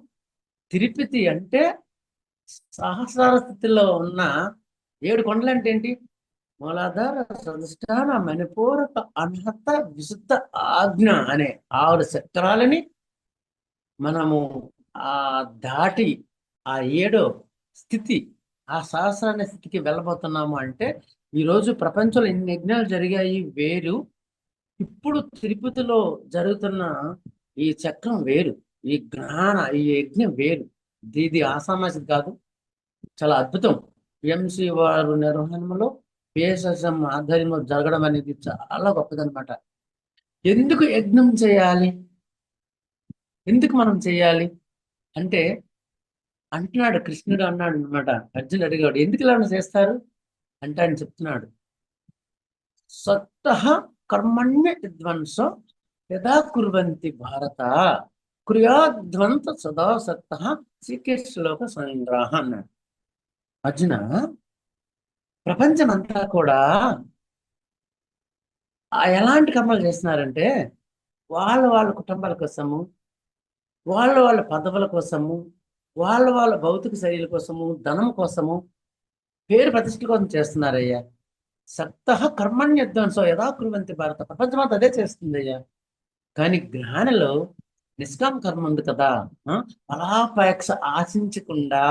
C: తిరుపతి అంటే సహస్రార స్థితిలో ఉన్న 7 కొండలు అంటే ఏంటి, మూలాధార, స్వధిష్టాన, మణిపూరక, అర్హత, విశుద్ధ, ఆజ్ఞ అనే 6 చక్రాలని మనము దాటి ఆ 7వ స్థితి, ఆ సహస్రాల స్థితికి వెళ్ళబోతున్నాము. అంటే ఈరోజు ప్రపంచంలో ఎన్ని యజ్ఞాలు జరిగాయి వేరు, ఇప్పుడు తిరుపతిలో జరుగుతున్న ఈ చక్రం వేరు, ఈ ఈ యజ్ఞం వేరు. ఇది ఆసామాసిక కాదు, చాలా అద్భుతం. పిఎంసి వారు నిర్వహణలో పిఎస్ఎస్ఎం ఆధ్వర్యంలో జరగడం అనేది చాలా గొప్పదనమాట. ఎందుకు యజ్ఞం చేయాలి, ఎందుకు మనం చేయాలి అంటే అంటున్నాడు కృష్ణుడు అన్నాడు అనమాట. అర్జునుడు అడిగాడు, ఎందుకు ఇలా చేస్తారు అంటే ఆయన చెప్తున్నాడు, సత్తః కర్మణ్య విధ్వంసం యదా కుర్వంతి భారత క్రియాధ్వంత సదా సత్తః శ్రీకృష్ణలోక సంగ్రహ అన్నాడు. అర్జున, ప్రపంచం అంతా కూడా ఎలాంటి కర్మలు చేస్తున్నారంటే వాళ్ళ కుటుంబాల కోసము, వాళ్ళ పదవుల కోసము, వాళ్ళ భౌతిక శరీరం కోసము, ధనం కోసము, పేరు ప్రతిష్ఠ కోసం చేస్తున్నారయ్యా. సక్తః కర్మణ్యధ్వంసో యదా కుర్వంతి భారత. ప్రపంచమంతా అదే చేస్తుందయ్యా. కానీ జ్ఞానిలో నిష్కామ కర్మ ఉంది కదా, ఫలాపేక్ష ఆశించకుండా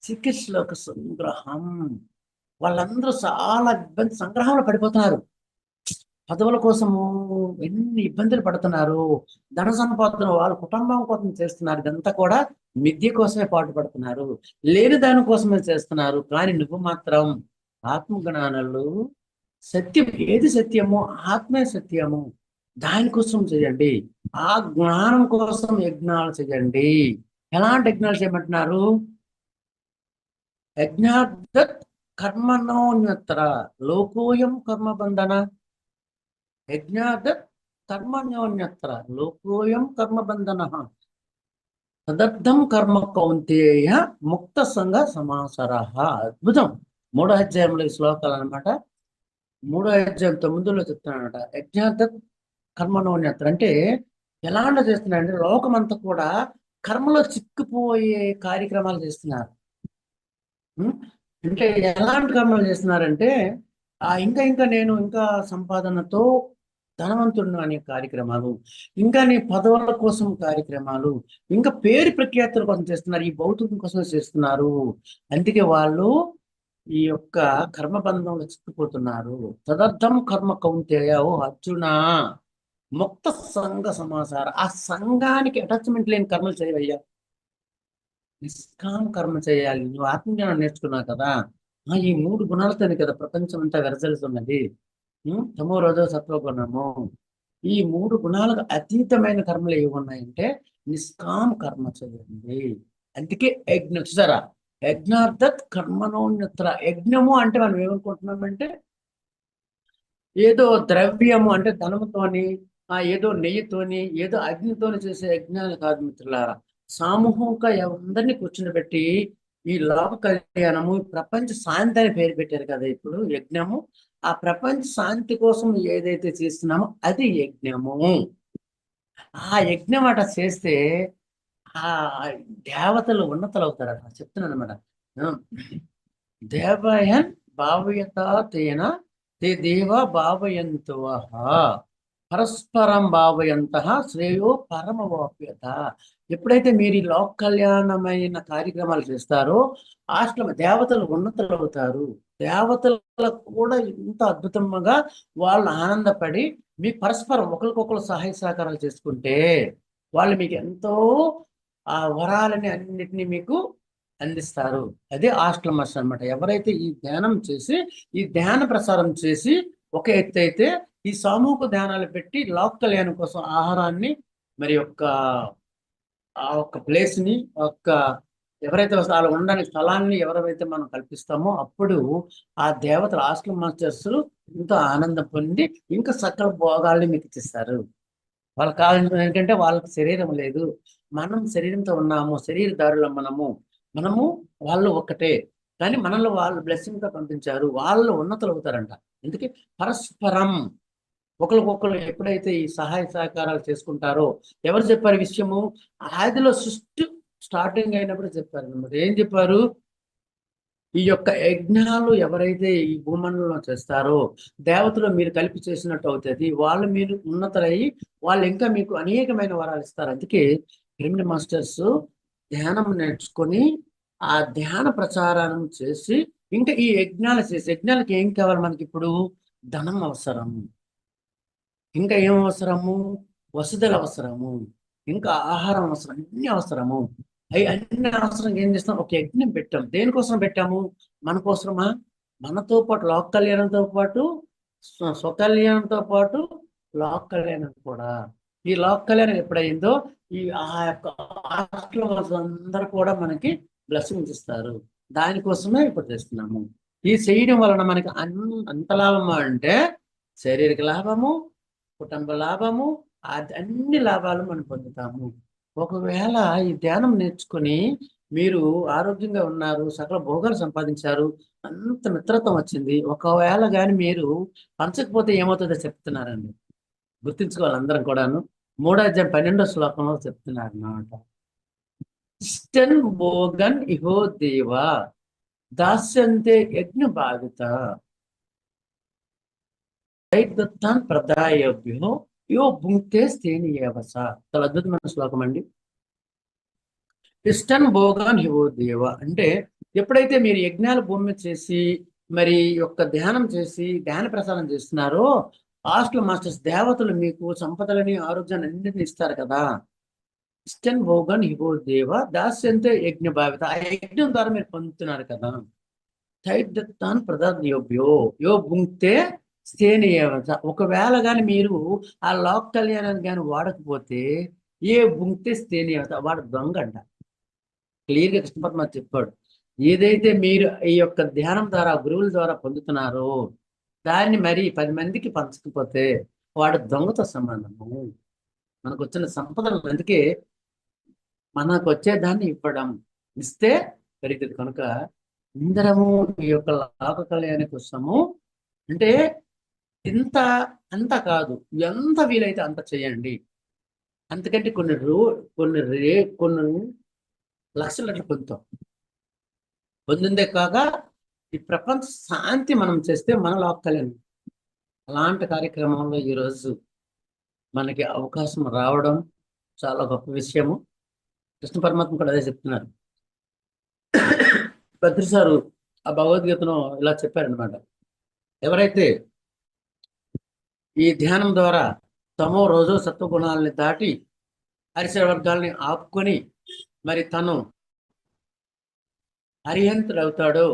C: చికిత్సలోక సంగ్రహం. వాళ్ళందరూ చాలా ఇబ్బంది సంగ్రహంలో పడిపోతున్నారు. పదవుల కోసము ఎన్ని ఇబ్బందులు పడుతున్నారు, ధన సంపాదన వాళ్ళ కుటుంబం కోసం చేస్తున్నారు. ఇదంతా కూడా మిథ్య కోసమే పాటుపడుతున్నారు, లేని దాని కోసమే చేస్తున్నారు. కానీ నువ్వు మాత్రం ఆత్మజ్ఞానులు, సత్యం ఏది సత్యమో ఆత్మే సత్యము, దానికోసం చేయండి. ఆ జ్ఞానం కోసం యజ్ఞాలు చేయండి. ఎలాంటి యజ్ఞాలు చేయమంటున్నారు? యజ్ఞాదత్ కర్మణోన్యత్ర లోకోయం కర్మబంధన. యజ్ఞాదత్ కర్మణ్యోన్యత్ర లోకోయం కర్మబంధన తదర్థం కర్మ కౌంతేయ ముక్త సంఘ సమాసర. అద్భుతం. 3వ అధ్యాయంలో ఈ శ్లోకాలు అనమాట. 3వ అధ్యాయం 9లో చెప్తున్నానమాట. యజ్ఞాదత్ కర్మణోన్యత్ర అంటే ఎలాంటి చేస్తున్నారంటే లోకమంతా కూడా కర్మలో చిక్కుపోయే కార్యక్రమాలు చేస్తున్నారు. అంటే ఎలాంటి కర్మలు చేస్తున్నారంటే ఇంకా నేను ఇంకా సంపాదనతో ధనవంతుడు అనే కార్యక్రమాలు, ఇంకా నీ పదవుల కోసం కార్యక్రమాలు, ఇంకా పేరు ప్రఖ్యాతుల కోసం చేస్తున్నారు. ఈ భౌతికం కోసం చేస్తున్నారు. అందుకే వాళ్ళు ఈ యొక్క కర్మబంధంలో చిక్కుపోతున్నారు. తదర్థం కర్మ కౌంతేయ. ఓ అర్జున, ముక్త సంఘ సమాసార. ఆ సంఘానికి అటాచ్మెంట్ లేని కర్మలు చేయవయ్యా. నిష్కామ కర్మ చేయాలి. నువ్వు ఆత్మజ్ఞానం నేర్చుకున్నావు కదా, ఈ 3 గుణాలతోనే కదా ప్రపంచం అంతా వెరజల్లుతున్నది. తమో రజో సత్వగుణము. ఈ 3 గుణాలకు అతీతమైన కర్మలు ఏవి ఉన్నాయంటే నిష్కామ కర్మ చేయండి. అందుకే యజ్ఞం చూసారా, యజ్ఞార్థత్ కర్మణోన్యత్ర. యజ్ఞము అంటే మనం ఏమనుకుంటున్నామంటే ఏదో ద్రవ్యము అంటే ధనముతోని, ఏదో నెయ్యితోని, ఏదో అగ్నితోని చేసే యజ్ఞాలు కాదు మిత్రులారా. సామూహిక అందరినీ కూర్చుండబెట్టి ఈ లోక కళ్యాణము, ప్రపంచ శాంతి అని పేరు పెట్టారు కదా ఇప్పుడు యజ్ఞము. ఆ ప్రపంచ శాంతి కోసం ఏదైతే చేస్తున్నామో అది యజ్ఞము. ఆ యజ్ఞం అట చేస్తే ఆ దేవతలు ఉన్నతలు అవుతారట. చెప్తున్నాను అనమాట. దేవయన్ భావయత తేన తే దేవ భావయంతువ పరస్పరం భావయంత శ్రేయో పరమవాప్యత. ఎప్పుడైతే మీరు ఈ లోక కళ్యాణమైన కార్యక్రమాలు చేస్తారో ఆశ్రమ దేవతలు ఉన్నతులు అవుతారు. దేవతలకు కూడా ఇంత అద్భుతంగా వాళ్ళు ఆనందపడి మీ పరస్పరం ఒకరికొకరు సహాయ సహకారాలు చేసుకుంటే వాళ్ళు మీకు ఎంతో ఆ వరాలని అన్నిటినీ మీకు అందిస్తారు. అదే ఆశ్రమస్ అనమాట. ఎవరైతే ఈ ధ్యానం చేసి, ఈ ధ్యాన ప్రసారం చేసి ఒక ఎత్తు అయితే, ఈ సామూహిక ధ్యానాలు పెట్టి లోక కళ్యాణం కోసం ఆహారాన్ని మరి ఆ ఒక్క ప్లేస్ని ఎవరైతే వాళ్ళు ఉండడానికి స్థలాన్ని ఎవరైతే మనం కల్పిస్తామో అప్పుడు ఆ దేవతలు ఆశ్రమ మాస్టర్స్ ఎంతో ఆనందం పొంది ఇంకా సకల భోగాల్ని మీకు ఇచ్చిస్తారు. వాళ్ళకి కావాల్సిన ఏంటంటే వాళ్ళకి శరీరం లేదు, మనం శరీరంతో ఉన్నాము, శరీరదారులం మనము వాళ్ళు ఒక్కటే. కానీ మనల్ని వాళ్ళు బ్లెస్సింగ్తో పంపించారు. వాళ్ళు ఉన్నతులు అవుతారంట. అందుకే పరస్పరం ఒకరికొకరు ఎప్పుడైతే ఈ సహాయ సహకారాలు చేసుకుంటారో. ఎవరు చెప్పారు విషయము? ఆదిలో సృష్టి స్టార్టింగ్ అయినప్పుడు చెప్పారు అన్నమాట. ఏం చెప్పారు? ఈ యొక్క యజ్ఞాలు ఎవరైతే ఈ భూమండలంలో చేస్తారో దేవతలు మీరు కలిపి చేసినట్టు అవుతుంది. వాళ్ళు మీరు ఉన్నతులయ్యి వాళ్ళు ఇంకా మీకు అనేకమైన వరాలు ఇస్తారు. అందుకే పిరమిడ్ మాస్టర్స్ ధ్యానం నేర్చుకొని ఆ ధ్యాన ప్రచారం చేసి ఇంకా ఈ యజ్ఞాలు చేసి, యజ్ఞాలకి ఏం కావాలి మనకి? ఇప్పుడు ధనం అవసరం, ఇంకా ఏం అవసరము? వసతులు అవసరము, ఇంకా ఆహారం అవసరం, అన్ని అవసరము. అవి అన్ని అవసరం ఏం చేస్తాం? ఒక యజ్ఞం పెట్టాం. దేనికోసం పెట్టాము? మన కోసమా? మనతో పాటు లోక కళ్యాణంతో పాటు స్వకళ్యాణంతో పాటు లోక కళ్యాణం కూడా. ఈ లోక కళ్యాణం ఎప్పుడైందో ఆ యొక్క అందరూ కూడా మనకి బ్లెస్సింగ్స్ ఇస్తారు. దానికోసమే ఇప్పుడు చేస్తున్నాము. ఈ చేయడం వలన మనకి అంత లాభమా అంటే శారీరక లాభము, కుటుంబ లాభము, అన్ని లాభాలు మనం పొందుతాము. ఒకవేళ ఈ ధ్యానం నేర్చుకొని మీరు ఆరోగ్యంగా ఉన్నారు, సకల భోగాలు సంపాదించారు, అంత మిత్రత్వం వచ్చింది. ఒకవేళ కానీ మీరు పంచకపోతే ఏమవుతుందో చెప్తున్నారండి. గుర్తించుకోవాలి అందరం కూడాను. 3 అధ్యాయం 12 శ్లోకంలో చెప్తున్నారు అన్నమాట. ఇష్టన్ భోగన్ ఇహో దేవా దాస్యంతే యజ్ఞ భావిత దత్తాన్ ప్రదాయభ్యో యో భుంక్తే స్థేనియేవస. చాలా అద్భుతమైన శ్లోకం అండి. ఇష్టన్ భోగాన్ హివో దేవ అంటే ఎప్పుడైతే మీరు యజ్ఞాలు భూమి మీద చేసి మరి యొక్క ధ్యానం చేసి ధ్యాన ప్రసారం చేస్తున్నారో, హాస్టల్ మాస్టర్స్ దేవతలు మీకు సంపదలని ఆరోగ్యాన్ని అన్నింటిని ఇస్తారు కదా. ఇష్టన్ భోగాన్ హివో దేవ దాస్యంతే యజ్ఞ భావిత, ఆ యజ్ఞం ద్వారా మీరు పొందుతున్నారు కదా. దత్తాన్ ప్రదాయోభ్యో యో భుంక్తే స్థేనియేవస. ఒకవేళ కానీ మీరు ఆ లోక కళ్యాణాన్ని కానీ వాడకపోతే ఏ భుంక్తే స్థేనియేవస, వాడు దొంగ అంట. క్లియర్గా కృష్ణ పరమాత్మ చెప్పాడు. ఏదైతే మీరు ఈ యొక్క ధ్యానం ద్వారా గురువుల ద్వారా పొందుతున్నారో దాన్ని మరి 10 మందికి పంచకపోతే వాడు దొంగతో సమానము. మనకు వచ్చిన సంపదలు అందుకే మనకు వచ్చే దాన్ని ఇవ్వడం, ఇస్తే పెరుగుతుంది. కనుక అందరము ఈ యొక్క లోక కళ్యాణ కోసము అంటే ఇంత అంత కాదు, ఎంత వీలైతే అంత చేయండి. అంతకంటే కొన్ని లక్షల రెట్లు పొందుతాం. పొందిందే కాక ఈ ప్రపంచ శాంతి మనం చేస్తే మన లోక కళ్యాణం. అలాంటి కార్యక్రమంలో ఈరోజు మనకి అవకాశం రావడం చాలా గొప్ప విషయము. కృష్ణ పరమాత్మ కూడా అదే చెప్తున్నారు. భద్రి సారు ఆ భగవద్గీతను ఇలా చెప్పారనమాట. ఎవరైతే ఈ ధ్యానం ద్వారా తమో రోజు సత్వగుణాలని దాటి హరిషడ్ వర్గాల్ని ఆపుకొని మరి తను అరిహంతుడు అవుతాడో,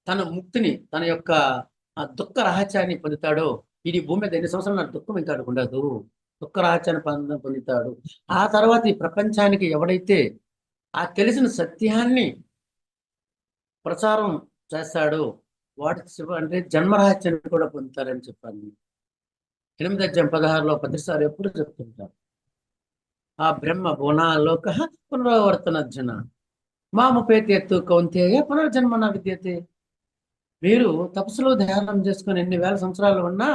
C: తన ముక్తిని తన యొక్క ఆ దుఃఖ రహస్యాన్ని పొందుతాడో, ఇది భూమి మీద ఎన్ని సంవత్సరాలు నాకు దుఃఖం ఇంకా ఉండదు, దుఃఖ రహస్యాన్ని పొందుతాడు. ఆ తర్వాత ఈ ప్రపంచానికి ఎవడైతే ఆ తెలిసిన సత్యాన్ని ప్రచారం చేస్తాడో వాటి అంటే జన్మరహస్యాన్ని కూడా పొందుతారని చెప్పాను. 8 అధ్యాయం 16లో ప్రతిసారి ఎప్పుడు చెప్తుంటారు. ఆ బ్రహ్మ భువనాలోక పునరావర్తనర్జున మాముపేతి ఎత్తు కౌంతేయ పునర్జన్మ నా విద్యతే. మీరు తపస్సులో ధ్యానం చేసుకుని ఎన్ని వేల సంవత్సరాలు ఉన్నా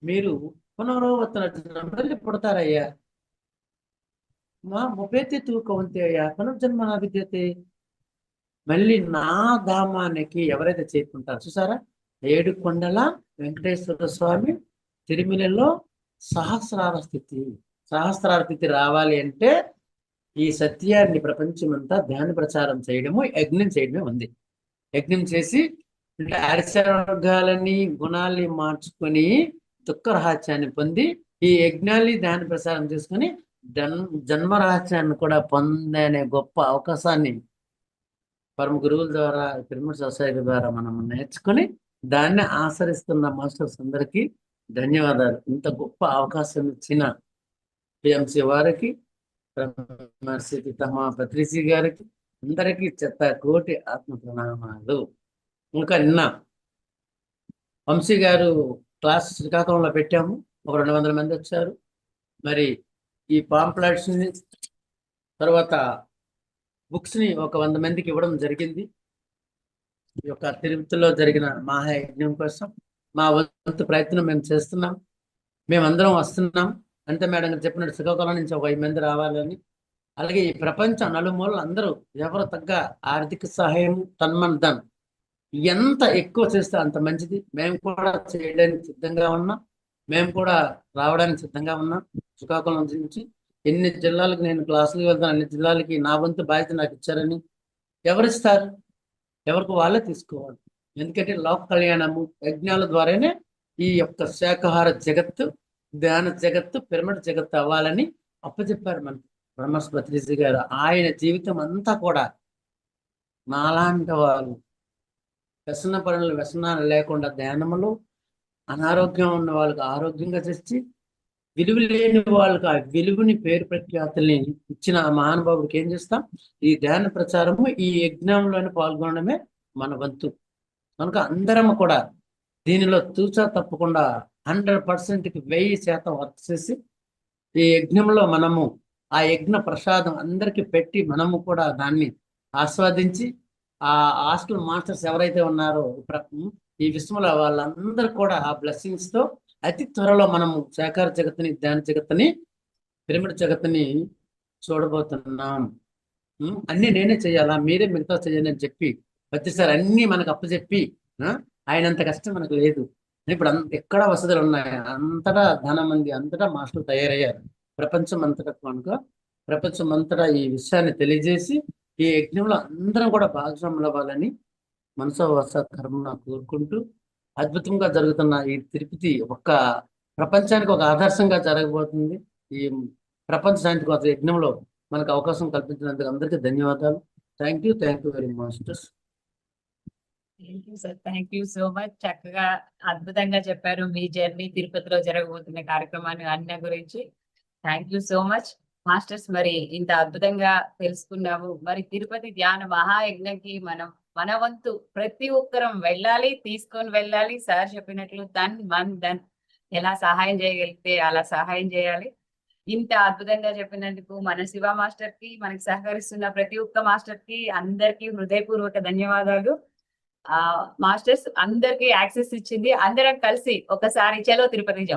C: మీరు పునరావర్తనర్జున మళ్ళీ పుడతారయ్యా. మా ముపేతి ఎత్తు కౌంతేయ పునర్జన్మ నా విద్యతే. మళ్ళీ నా ధామానికి ఎవరైతే చేరుకుంటారో చూసారా, 7 కొండల వెంకటేశ్వర స్వామి తిరుమలలో సహస్రార స్థితి రావాలి అంటే ఈ సత్యాన్ని ప్రపంచమంతా ధ్యాన ప్రచారం చేయడము, యజ్ఞం చేయడమే ఉంది. యజ్ఞం చేసి అంటే అరిసర్గాలని గుణాల్ని మార్చుకొని దుఃఖ రహస్యాన్ని పొంది ఈ యజ్ఞాన్ని ధ్యాన ప్రచారం చేసుకొని జన్మ రహస్యాన్ని కూడా పొందనే గొప్ప అవకాశాన్ని పరమ గురువుల ద్వారా పిరమిడ్ సొసైటీ ద్వారా మనం నేర్చుకొని దాన్ని ఆచరిస్తున్న మాస్టర్స్ అందరికీ ధన్యవాదాలు. ఇంత గొప్ప అవకాశం ఇచ్చిన పిఎంసి వారికి, పితామహ పత్రిజీ గారికి అందరికీ కోటి ఆత్మ ప్రణామాలు. ఇంకా నిన్న వంశీ గారు క్లాస్ శ్రీకాకుళంలో పెట్టాము, ఒక 200 మంది వచ్చారు. మరి ఈ పాంప్లెట్స్ ని తర్వాత బుక్స్ ని ఒక 100 మందికి ఇవ్వడం జరిగింది. ఈ యొక్క తిరుపతిలో జరిగిన మహాయజ్ఞం కోసం మా వంతు ప్రయత్నం మేము చేస్తున్నాం. మేమందరం వస్తున్నాం. అంతే మేడం గారు చెప్పినట్టు శ్రీకాకుళం నుంచి ఒక 5 మంది రావాలని. అలాగే ఈ ప్రపంచం నలుమూలలు అందరూ ఎవరు తగ్గ ఆర్థిక సహాయం తన్మన్ ఎంత ఎక్కువ చేస్తే అంత మంచిది. మేము కూడా చేయడానికి సిద్ధంగా ఉన్నాం, మేము కూడా రావడానికి సిద్ధంగా ఉన్నాం. శ్రీకాకుళం నుంచి ఎన్ని జిల్లాలకు నేను క్లాసులకు వెళ్తాను, అన్ని జిల్లాలకి నా వంతు బాధ్యత నాకు ఇచ్చారని. ఎవరిస్తారు? ఎవరికి వాళ్ళే తీసుకోవాలి. ఎందుకంటే లోక కళ్యాణము యజ్ఞాల ద్వారానే ఈ యొక్క శాకాహార జగత్తు, ధ్యాన జగత్తు, పిరమిడ్ జగత్తు అవ్వాలని అప్పచెప్పారు మనకి బ్రహ్మర్షి పత్రిజీ గారు. ఆయన జీవితం అంతా కూడా నాలాంటి వాళ్ళు వ్యసనాలు లేకుండా ధ్యానములు, అనారోగ్యం ఉన్న వాళ్ళకి ఆరోగ్యంగా తెచ్చి, విలువ లేని వాళ్ళకి ఆ విలువని పేరు ప్రఖ్యాతుల్ని ఇచ్చిన ఆ మహానుభావుడికి ఏం చేస్తాం? ఈ ధ్యాన ప్రచారము, ఈ యజ్ఞంలోనే పాల్గొనడమే మన వంతు. కనుక అందరం కూడా దీనిలో తూచా తప్పకుండా 100%కి 1000% వర్క్ చేసి ఈ యజ్ఞంలో మనము ఆ యజ్ఞ ప్రసాదం అందరికి పెట్టి మనము కూడా దాన్ని ఆస్వాదించి ఆ హాస్టల్ మాస్టర్స్ ఎవరైతే ఉన్నారో ఈ విశ్వంలో వాళ్ళందరూ కూడా ఆ బ్లెస్సింగ్స్ తో అతి త్వరలో మనము శాకార జగత్తుని, ధ్యాన జగత్తుని, పిరమిడ్ జగత్తుని చూడబోతున్నాం. అన్ని నేనే చేయాలా, మీరే మిగతా చేయండి అని చెప్పి ప్రతిసారి అన్ని మనకు అప్పచెప్పి ఆయనంత కష్టం మనకు లేదు. ఇప్పుడు ఎక్కడ వసతులు ఉన్నాయి, అంతటా ధనం మంది, అంతటా మాస్టర్లు తయారయ్యారు. ప్రపంచం అంతటా కనుక ప్రపంచం అంతటా ఈ విషయాన్ని తెలియజేసి ఈ యజ్ఞంలో అందరం కూడా భాగస్వాములు అవ్వాలని మనసో వస కర్మ కోరుకుంటూ అద్భుతంగా జరుగుతున్న ఈ తిరుపతి ప్రపంచానికి ఒక ఆదర్శంగా జరగబోతుంది. ఈ ప్రపంచ శాంతి కోసం యజ్ఞంలో మనకు అవకాశం కల్పించినందుకు అందరికీ ధన్యవాదాలు. Thank you very masters.
B: Sir, thank you so much. చక్కగా అద్భుతంగా చెప్పారు మీ జర్నీ, తిరుపతిలో జరగబోతున్న కార్యక్రమాన్ని అన్న గురించి. Thank you so much masters. మరి ఇంత అద్భుతంగా తెలుసుకున్నాము. మరి తిరుపతి ధ్యాన మహాయజ్ఞంకి మన వంతు ప్రతి ఒక్కరం వెళ్ళాలి, తీసుకొని వెళ్ళాలి. సార్ చెప్పినట్లు ధన్ ఎలా సహాయం చేయగలిగితే అలా సహాయం చేయాలి. ఇంత అద్భుతంగా చెప్పినందుకు మన శివ మాస్టర్ కి, మనకి సహకరిస్తున్న ప్రతి ఒక్క మాస్టర్ కి అందరికీ హృదయపూర్వక ధన్యవాదాలు. మాస్టర్స్ అందరికి యాక్సెస్ ఇచ్చింది. అందరం కలిసి ఒకసారి చలో తిరుపతి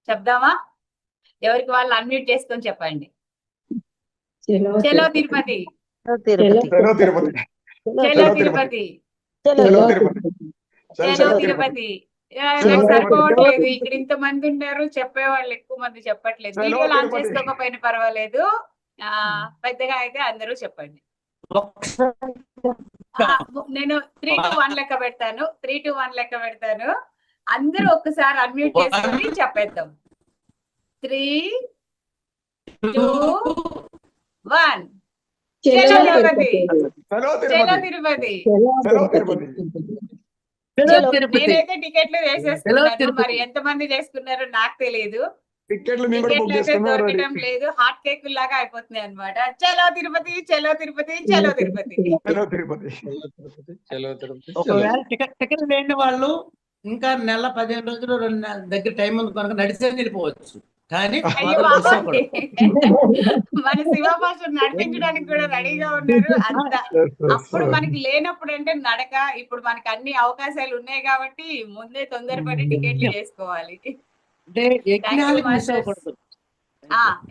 B: చెప్దామా? ఎవరికి వాళ్ళు అన్మ్యూట్ చేసుకొని చెప్పండి. చలో తిరుపతి, చలో తిరుపతి, చలో తిరుపతి. నాకు సరిపోవట్లేదు, ఇక్కడ ఇంతమంది ఉన్నారు, చెప్పేవాళ్ళు ఎక్కువ మంది చెప్పట్లేదు. వీడియోలు ఆన్ చేసుకోకపోయినా పర్వాలేదు, పెద్దగా అయితే అందరూ చెప్పండి. నేను 3, 2, 1 లెక్క పెడతాను. 3, 2, 1 లెక్క పెడతాను. అందరూ ఒక్కసారి అన్మ్యూట్ చేసుకొని చెప్పేద్దాం. 3, 2, 1. చలో తిరుపతి, చలో తిరుపతి. నేనైతే టికెట్లు వేసేస్తున్నాను. మరి ఎంత మంది చేసుకున్నారో నాకు తెలియదు. టికెట్లు అయితే దొరకడం లేదు, హాట్ కేక్ లాగా అయిపోతున్నాయి అన్నమాట. చలో తిరుపతి, చలో తిరుపతి, చలో తిరుపతి.
C: ఒకవేళ టికెట్ లేని వాళ్ళు ఇంకా నెల 15 రోజులు 2 నెలల దగ్గర టైం ఉంది కనుక నడిచే వెళ్ళిపోవచ్చు. కానీ
B: మన శివ మాస్టర్ నడిపించడానికి కూడా రెడీగా ఉన్నారు. అంత అప్పుడు మనకి లేనప్పుడు అంటే నడక, ఇప్పుడు మనకి అన్ని అవకాశాలు ఉన్నాయి కాబట్టి ముందే తొందరపడి టికెట్లు చేసుకోవాలి.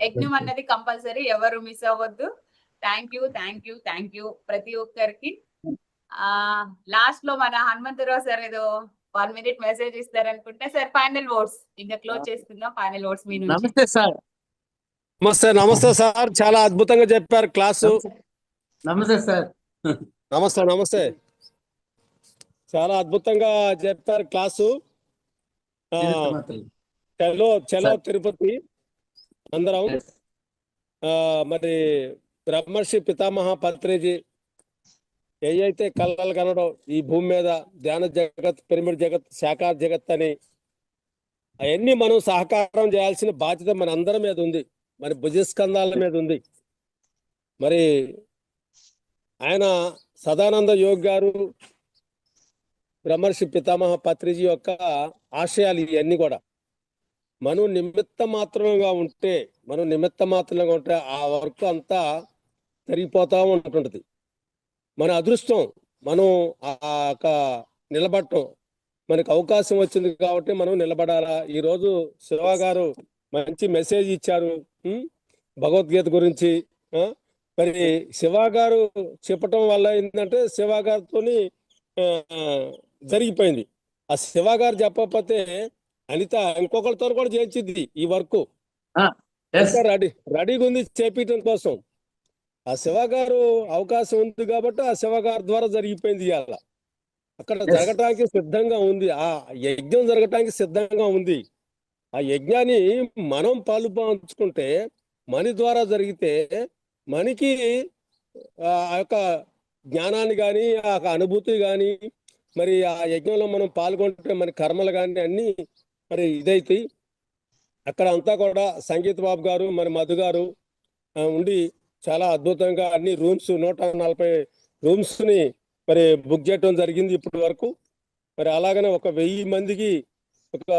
B: యజ్ఞం అన్నది కంపల్సరీ, ఎవరు మిస్ అవ్వద్దు. థ్యాంక్ యూ ప్రతి ఒక్కరికి. లాస్ట్ లో మన హనుమంతరావు సార్ ఏదో 1 minute మెసేజ్ ఇస్తారనుకుంటే, సార్ ఫైనల్ వర్డ్స్ ఇంకా క్లోజ్ చేసుకుందాం. ఫైనల్ వర్డ్స్ మీ నుంచి.
C: నమస్తే సార్.
D: నమస్తే సార్, చాలా అద్భుతంగా చెప్పారు క్లాసు.
C: నమస్తే సార్.
D: నమస్తే చాలా అద్భుతంగా చెప్పారు క్లాసు. చలో తిరుపతి అందరం. మరి బ్రహ్మర్షి పితామహ పత్రిజీ ఏవైతే కళలు కనడం ఈ భూమి మీద, ధ్యాన జగత్, పిరమిడ్ జగత్, శాకార జగత్ అని అవన్నీ మనం సహకారం చేయాల్సిన బాధ్యత మన అందరి మీద ఉంది, మరి భుజస్కంధాల మీద ఉంది. మరి ఆయన సదానంద యోగి గారు, బ్రహ్మర్షి పితామహ పత్రిజీ యొక్క ఆశయాలు ఇవన్నీ కూడా మనం నిమిత్త మాత్రంగా ఉంటే ఆ వర్క్ అంతా జరిగిపోతా ఉంటుంటది. మన అదృష్టం, మనం నిలబడటం, మనకు అవకాశం వచ్చింది కాబట్టి మనం నిలబడాలా. ఈరోజు శివ గారు మంచి మెసేజ్ ఇచ్చారు భగవద్గీత గురించి. మరి శివ గారు చెప్పటం వల్ల ఏంటంటే శివ గారితోని జరిగిపోయింది. ఆ శివ గారు చెప్పకపోతే అనిత ఇంకొకరితో కూడా చేయించింది ఈ వర్క్. రెడీగా ఉంది చేపించడం కోసం. ఆ శివ గారు అవకాశం ఉంది కాబట్టి ఆ శివ గారి ద్వారా జరిగిపోయింది. ఇవాళ అక్కడ జరగటానికి సిద్ధంగా ఉంది, ఆ యజ్ఞం జరగటానికి సిద్ధంగా ఉంది. ఆ యజ్ఞాన్ని మనం పాలు పంచుకుంటే, మన ద్వారా జరిగితే మనకి ఆ యొక్క జ్ఞానాన్ని కానీ, ఆ అనుభూతి కానీ, మరి ఆ యజ్ఞంలో మనం పాల్గొంటే మన కర్మలు కానీ అన్ని మరి ఇదైతాయి. అక్కడ అంతా కూడా సంగీత బాబు గారు, మరి మధు గారు ఉండి చాలా అద్భుతంగా అన్ని రూమ్స్ 140 రూమ్స్ ని మరి బుక్ చేయడం జరిగింది ఇప్పటి వరకు. మరి అలాగనే 1000 మందికి ఒక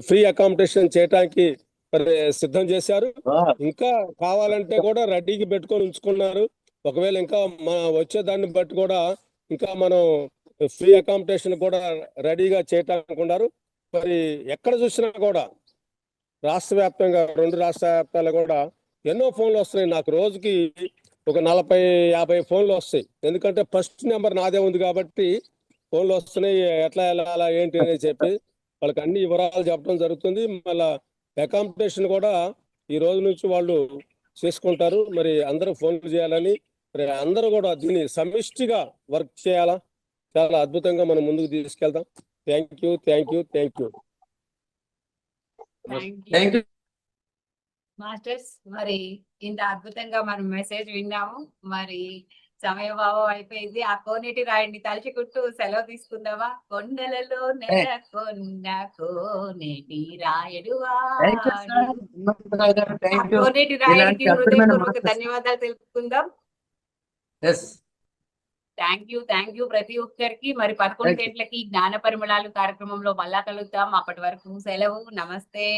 D: ఫ్రీ అకామిడేషన్ చేయడానికి మరి సిద్ధం చేశారు. ఇంకా కావాలంటే కూడా రెడీకి పెట్టుకొని ఉంచుకున్నారు. ఒకవేళ ఇంకా వచ్చే దాన్ని బట్టి కూడా ఇంకా మనం ఫ్రీ అకామిడేషన్ కూడా రెడీగా చేయటానికి ఉన్నారు. మరి ఎక్కడ చూసినా కూడా రాష్ట్ర వ్యాప్తంగా 2 రాష్ట్ర వ్యాప్తాలు కూడా ఎన్నో ఫోన్లు వస్తున్నాయి. నాకు రోజుకి ఒక 40-50 ఫోన్లు వస్తాయి. ఎందుకంటే ఫస్ట్ నెంబర్ నాదే ఉంది కాబట్టి ఫోన్లు వస్తున్నాయి. ఎట్లా వెళ్ళాలా ఏంటి అని చెప్పి వాళ్ళకి అన్ని వివరాలు చెప్పడం జరుగుతుంది. మళ్ళా అకామిడేషన్ కూడా ఈ రోజు నుంచి వాళ్ళు చేసుకుంటారు. మరి అందరూ ఫోన్లు చేయాలని, మరి అందరూ కూడా దీన్ని సమిష్టిగా వర్క్ చేయాలా. చాలా అద్భుతంగా మనం ముందుకు తీసుకెళ్తాం. Thank you.
C: Thank you
B: masters. మరి ఇంత అద్భుతంగా మనం మెసేజ్ విన్నాము. మరి సమయభావం అయిపోయింది. ఆ కోనేటి రాయండి తలుచుకుంటూ సెలవు తీసుకుందామా? కొండలలో నెలకొన్న కోనేటి రాయడువా. కోనేటి రాయుడికి హృదయపూర్వక ధన్యవాదాలు తెలుపుకుందాం. థ్యాంక్ యూ ప్రతి ఒక్కరికి. మరి 11 గంటలకి జ్ఞాన పరిమళాలు కార్యక్రమంలో మళ్ళా కలుద్దాం. అప్పటి వరకు సెలవు. నమస్తే.